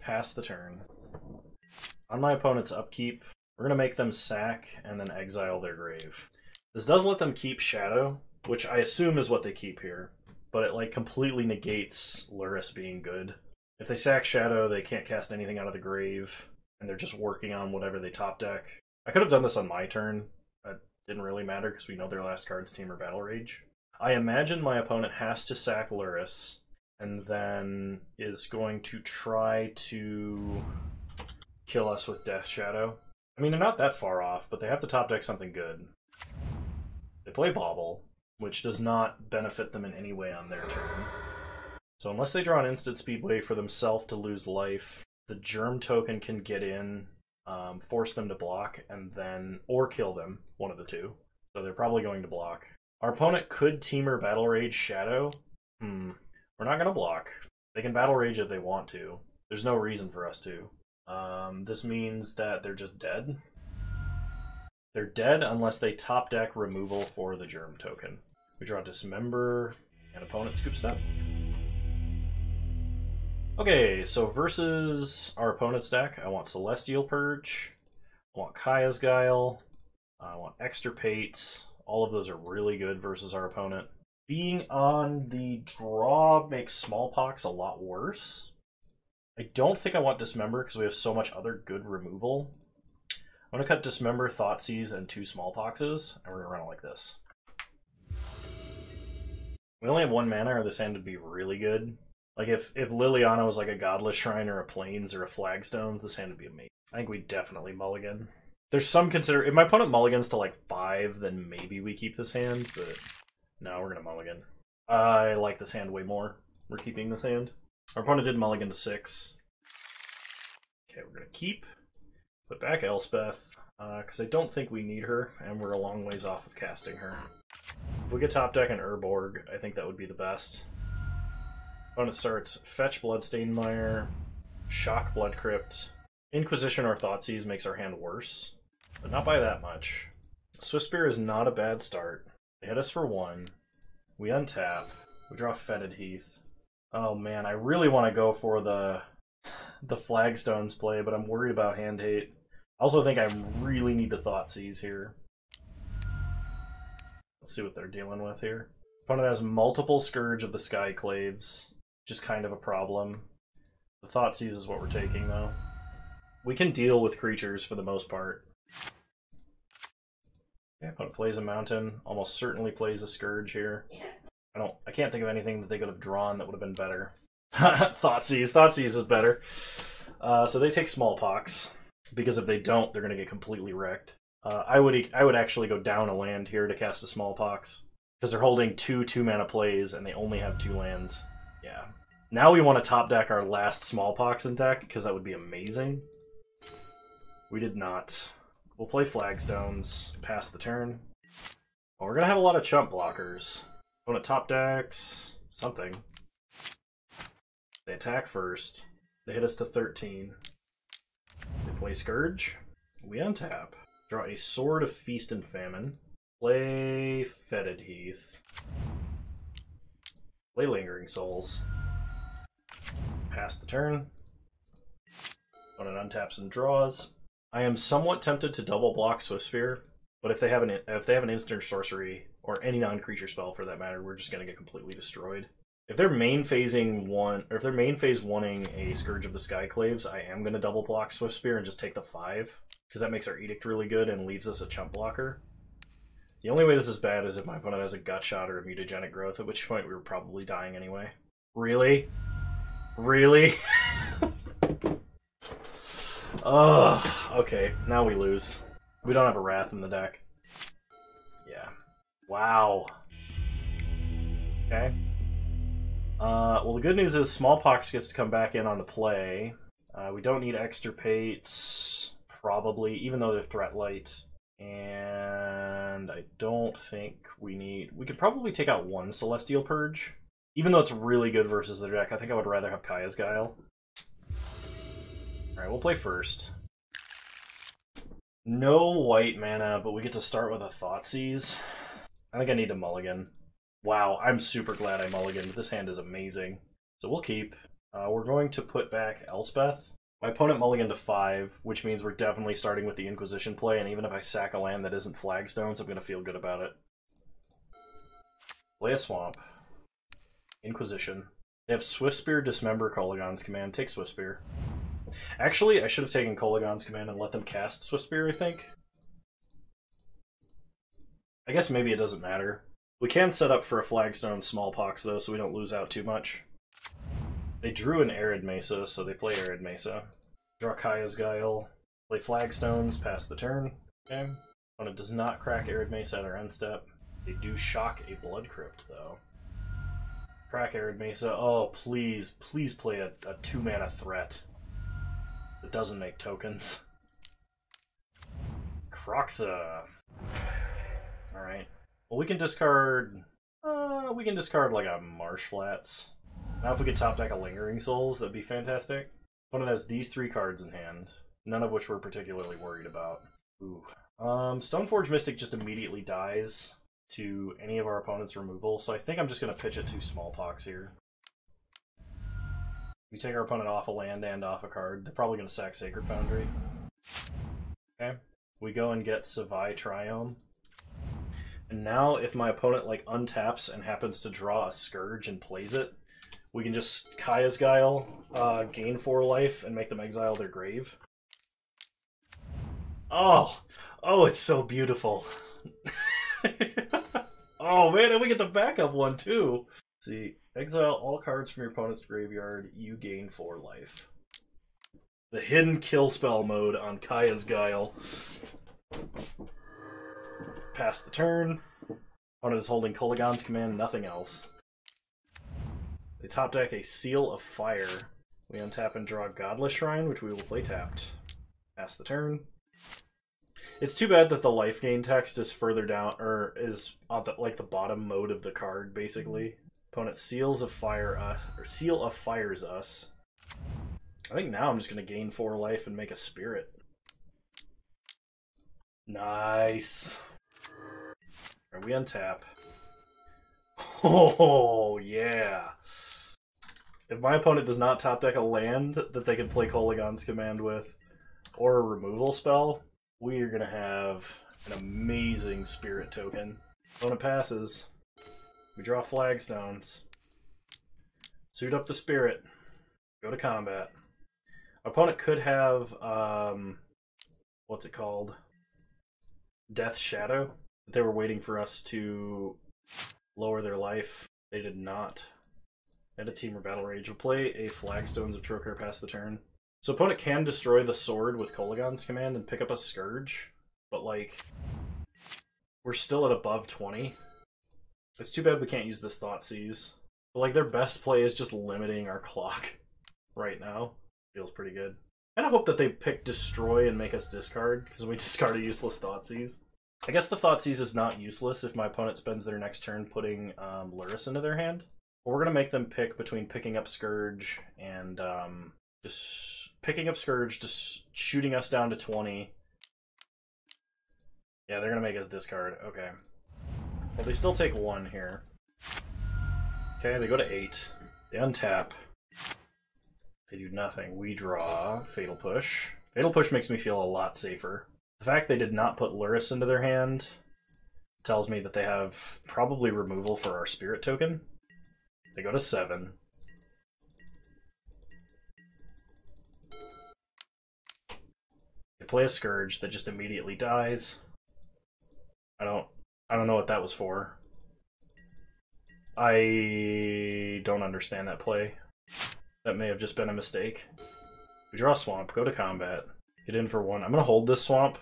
Pass the turn. On my opponent's upkeep, we're going to make them sack and then exile their grave. This does let them keep Shadow, which I assume is what they keep here. But it, like, completely negates Luris being good. If they sack Shadow, they can't cast anything out of the grave, and they're just working on whatever they top deck. I could have done this on my turn. I Didn't really matter because we know their last card's Team or Battle Rage. I imagine my opponent has to sack Luris and then is going to try to kill us with Death Shadow. I mean, they're not that far off, but they have to top deck something good. They play Bauble, which does not benefit them in any way on their turn. So unless they draw an instant Speedway for themselves to lose life, the Germ token can get in, force them to block, and then or kill them, one of the two. So they're probably going to block. Our opponent could Team or Battle Rage Shadow. We're not going to block. They can Battle Rage if they want to. There's no reason for us to. This means that they're just dead. They're dead unless they top deck removal for the Germ token. We draw Dismember, and opponent scoops it up. Okay, so versus our opponent's deck, I want Celestial Purge, I want Kaya's Guile, I want Extirpate. All of those are really good versus our opponent. Being on the draw makes Smallpox a lot worse. I don't think I want Dismember because we have so much other good removal. I'm going to cut Dismember, Thoughtseize, and 2 Smallpoxes, and we're going to run it like this. We only have 1 mana, or this hand would be really good. Like, if Liliana was like a Godless Shrine or a Plains or a Flagstones, this hand would be amazing. I think we definitely mulligan. There's some if my opponent mulligans to like 5, then maybe we keep this hand, but no, we're going to mulligan. I like this hand way more. We're keeping this hand. Our opponent did mulligan to 6. Okay, we're going to keep. Put back Elspeth, because I don't think we need her, and we're a long ways off of casting her. If we get top deck an Urborg, I think that would be the best. Opponent starts Fetch Bloodstained Mire, Shock Blood Crypt. Inquisition or Thoughtseize makes our hand worse, but not by that much. Swiftspear is not a bad start. They hit us for 1. We untap. We draw Fetid Heath. Oh man, I really want to go for the Flagstones play, but I'm worried about hand hate. I also think I really need to Thoughtseize here. Let's see what they're dealing with here. Opponent has multiple Scourge of the Skyclaves, which is kind of a problem. The Thoughtseize is what we're taking, though. We can deal with creatures for the most part. Yeah, opponent plays a Mountain. Almost certainly plays a Scourge here. I can't think of anything that they could have drawn that would have been better. Thoughtseize is better. So they take Smallpox, because if they don't, they're going to get completely wrecked. I would actually go down a land here to cast a Smallpox, because they're holding 2 2-mana plays and they only have 2 lands. Yeah. Now we want to top deck our last Smallpox in deck, because that would be amazing. We did not. We'll play Flagstones, pass the turn. Well, we're going to have a lot of chump blockers. Opponent top decks something. They attack first. They hit us to 13. They play Scourge. We untap. Draw a Sword of Feast and Famine. Play Fetid Heath. Play Lingering Souls. Pass the turn. Opponent untaps and draws. I am somewhat tempted to double block Swiftspear, but if they have an instant sorcery, or any non-creature spell for that matter, we're just gonna get completely destroyed. If they're main phasing wanting a Scourge of the Skyclaves, I am gonna double block Swiftspear and just take the 5, because that makes our Edict really good and leaves us a chump blocker. The only way this is bad is if my opponent has a Gut Shot or a Mutagenic Growth, at which point we were probably dying anyway. Really? Really? Ugh. Okay, now we lose. We don't have a Wrath in the deck. Yeah. Wow. Okay. Well, the good news is Smallpox gets to come back in on the play. We don't need Extirpates, probably, even though they're threat light. And I don't think we need... We could probably take out 1 Celestial Purge. Even though it's really good versus their deck, I think I would rather have Kaya's Guile. Alright, we'll play first. No white mana, but we get to start with a Thoughtseize. I think I need a mulligan. Wow, I'm super glad I mulliganed. This hand is amazing. So we'll keep. We're going to put back Elspeth. My opponent mulliganed to 5, which means we're definitely starting with the Inquisition play, and even if I sack a land that isn't Flagstones, I'm going to feel good about it. Play a Swamp. Inquisition. They have Swiftspear, Dismember, Kolaghan's Command. Take Swiftspear. Actually, I should have taken Kolaghan's Command and let them cast Swiftspear, I think. I guess maybe it doesn't matter. We can set up for a flagstone Smallpox, though, so we don't lose out too much. They drew an Arid Mesa, so they play Arid Mesa. Draw Kaya's Guile. Play flagstones, pass the turn. Okay. Opponent does not crack Arid Mesa at our end step. They do shock a Blood Crypt, though. Crack Arid Mesa. Oh, please, please play a 2-mana threat that doesn't make tokens. Kroxa. Alright. Well, we can discard... we can discard, like, a Marsh Flats. Now if we could top deck a Lingering Souls, that'd be fantastic. Opponent has these 3 cards in hand, none of which we're particularly worried about. Ooh. Stoneforge Mystic just immediately dies to any of our opponent's removal, so I think I'm just going to pitch it to Smallpox here. We take our opponent off a land and off a card. They're probably going to sack Sacred Foundry. Okay. We go and get Savai Triome. And now if my opponent like untaps and happens to draw a Scourge and plays it, we can just Kaya's Guile, gain 4 life, and make them exile their grave. Oh! Oh, it's so beautiful. Oh man, and we get the backup one too! See, exile all cards from your opponent's graveyard, you gain 4 life. The hidden kill spell mode on Kaya's Guile. Pass the turn. Opponent is holding Kolaghan's Command, nothing else. They top deck a Seal of Fire. We untap and draw Godless Shrine, which we will play tapped. Pass the turn. It's too bad that the life gain text is further down, or is on the, like the bottom mode of the card, basically. Opponent Seals of Fire us, or Seal of Fires us. I think now I'm just going to gain 4 life and make a Spirit. Nice. Alright, we untap. Oh, yeah. If my opponent does not top deck a land that they can play Kolaghan's Command with, or a removal spell, we are going to have an amazing Spirit token. Opponent passes. We draw Flagstones. Suit up the Spirit. Go to combat. Opponent could have, what's it called? Death Shadow. They were waiting for us to lower their life. They did not. And a Team or Battle Rage. We'll play a Flagstones of Trokar past the turn. So opponent can destroy the sword with Kolaghan's Command and pick up a Scourge, but like, we're still at above 20. It's too bad we can't use this Thoughtseize. But like, their best play is just limiting our clock right now. Feels pretty good. And I hope that they pick Destroy and make us discard, because we discard a useless Thoughtseize. I guess the Thoughtseize is not useless if my opponent spends their next turn putting Lurrus into their hand. But we're going to make them pick between picking up Scourge and just picking up Scourge, just shooting us down to 20. Yeah, they're going to make us discard. Okay. Well, they still take 1 here. Okay, they go to 8. They untap. They do nothing. We draw Fatal Push. Fatal Push makes me feel a lot safer. The fact they did not put Lurrus into their hand tells me that they have probably removal for our Spirit token. They go to 7. They play a Scourge that just immediately dies. I don't know what that was for. I don't understand that play. That may have just been a mistake. We draw a Swamp, go to combat, get in for 1. I'm going to hold this Swamp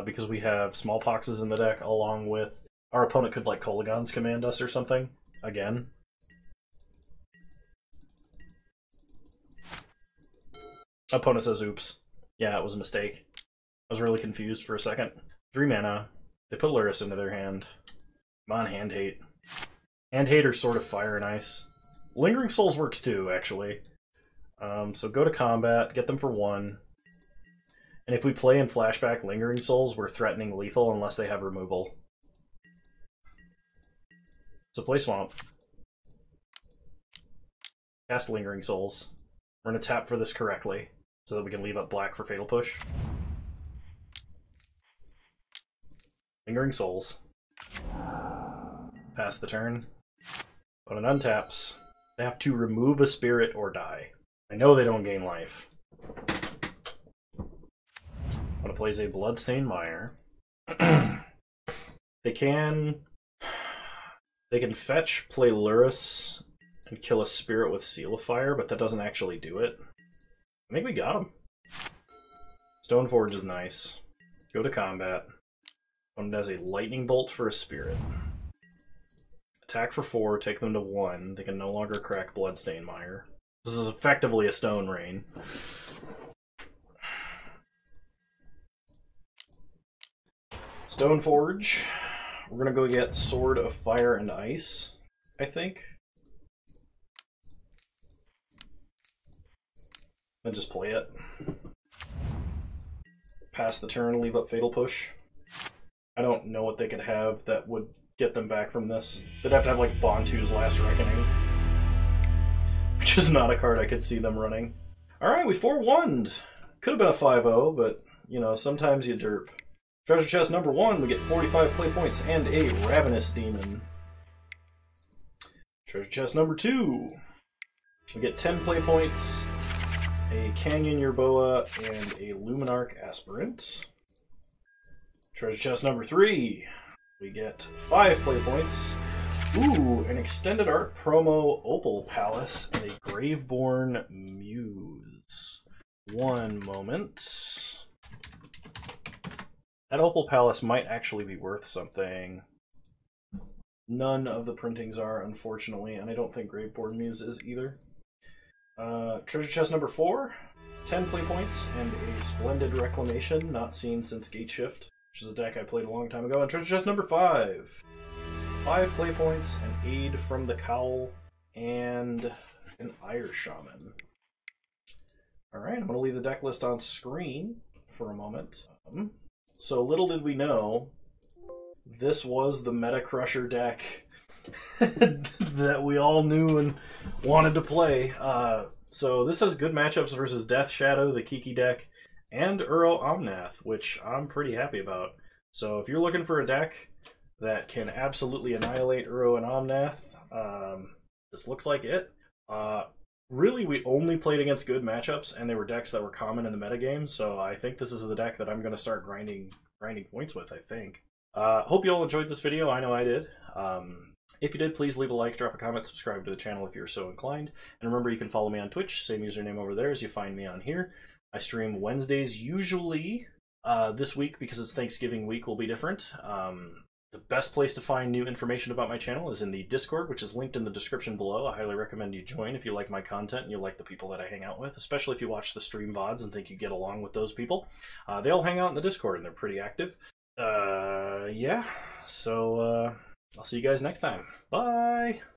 because we have Smallpoxes in the deck, along with our opponent could like Kolaghan's Command us or something again. Opponent says, oops. Yeah, it was a mistake. I was really confused for a second. 3 mana. They put Lurrus into their hand. Come on, Hand Hate. Hand Hate or Sword of Fire and Ice. Lingering Souls works too, actually. So go to combat, get them for 1. And if we play in flashback Lingering Souls, we're threatening lethal unless they have removal. So play Swamp. Cast Lingering Souls. We're going to tap for this correctly, so that we can leave up black for Fatal Push. Lingering Souls. Pass the turn. When it untaps, they have to remove a Spirit or die. I know they don't gain life. When it plays a Bloodstained Mire, They can fetch, play Luris, and kill a spirit with Seal of Fire, but that doesn't actually do it. I think we got him. Stoneforge is nice. Go to combat. One has a lightning bolt for a spirit. Attack for 4, take them to 1. They can no longer crack Bloodstain Mire. This is effectively a Stone Rain. Stoneforge. We're gonna go get Sword of Fire and Ice, I think. And just play it. Pass the turn, leave up Fatal Push. I don't know what they could have that would get them back from this. They'd have to have like Bontu's Last Reckoning, which is not a card I could see them running. Alright, we 4-1'd. Could have been a 5-0, but, you know, sometimes you derp. Treasure chest number 1, we get 45 play points and a Ravenous Demon. Treasure chest number 2, we get 10 play points, a Canyon Yerboa, and a Luminarch Aspirant. Treasure chest number 3, we get 5 play points. Ooh, an Extended Art promo Opal Palace and a Graveborn Muse. One moment. That Opal Palace might actually be worth something. None of the printings are, unfortunately, and I don't think Graveborn Muse is either. Treasure chest number 4, 10 play points, and a Splendid Reclamation, not seen since Gate Shift, which is a deck I played a long time ago. And treasure chest number 5, 5 play points, an Aid from the Cowl, and an Ire Shaman. Alright, I'm going to leave the deck list on screen for a moment. So little did we know, this was the Meta Crusher deck that we all knew and wanted to play. So this has good matchups versus Death Shadow, the Kiki deck, and Uro Omnath, which I'm pretty happy about. So if you're looking for a deck that can absolutely annihilate Uro and Omnath, this looks like it. Really, we only played against good matchups, and they were decks that were common in the metagame, so I think this is the deck that I'm going to start grinding points with, I think. Hope you all enjoyed this video. I know I did. If you did, please leave a like, drop a comment, subscribe to the channel if you're so inclined. And remember, you can follow me on Twitch, same username over there as you find me on here. I stream Wednesdays usually. This week, because it's Thanksgiving week, will be different. The best place to find new information about my channel is in the Discord, which is linked in the description below. I highly recommend you join if you like my content and you like the people that I hang out with, especially if you watch the stream VODs and think you get along with those people. They all hang out in the Discord and they're pretty active. Yeah, so I'll see you guys next time. Bye!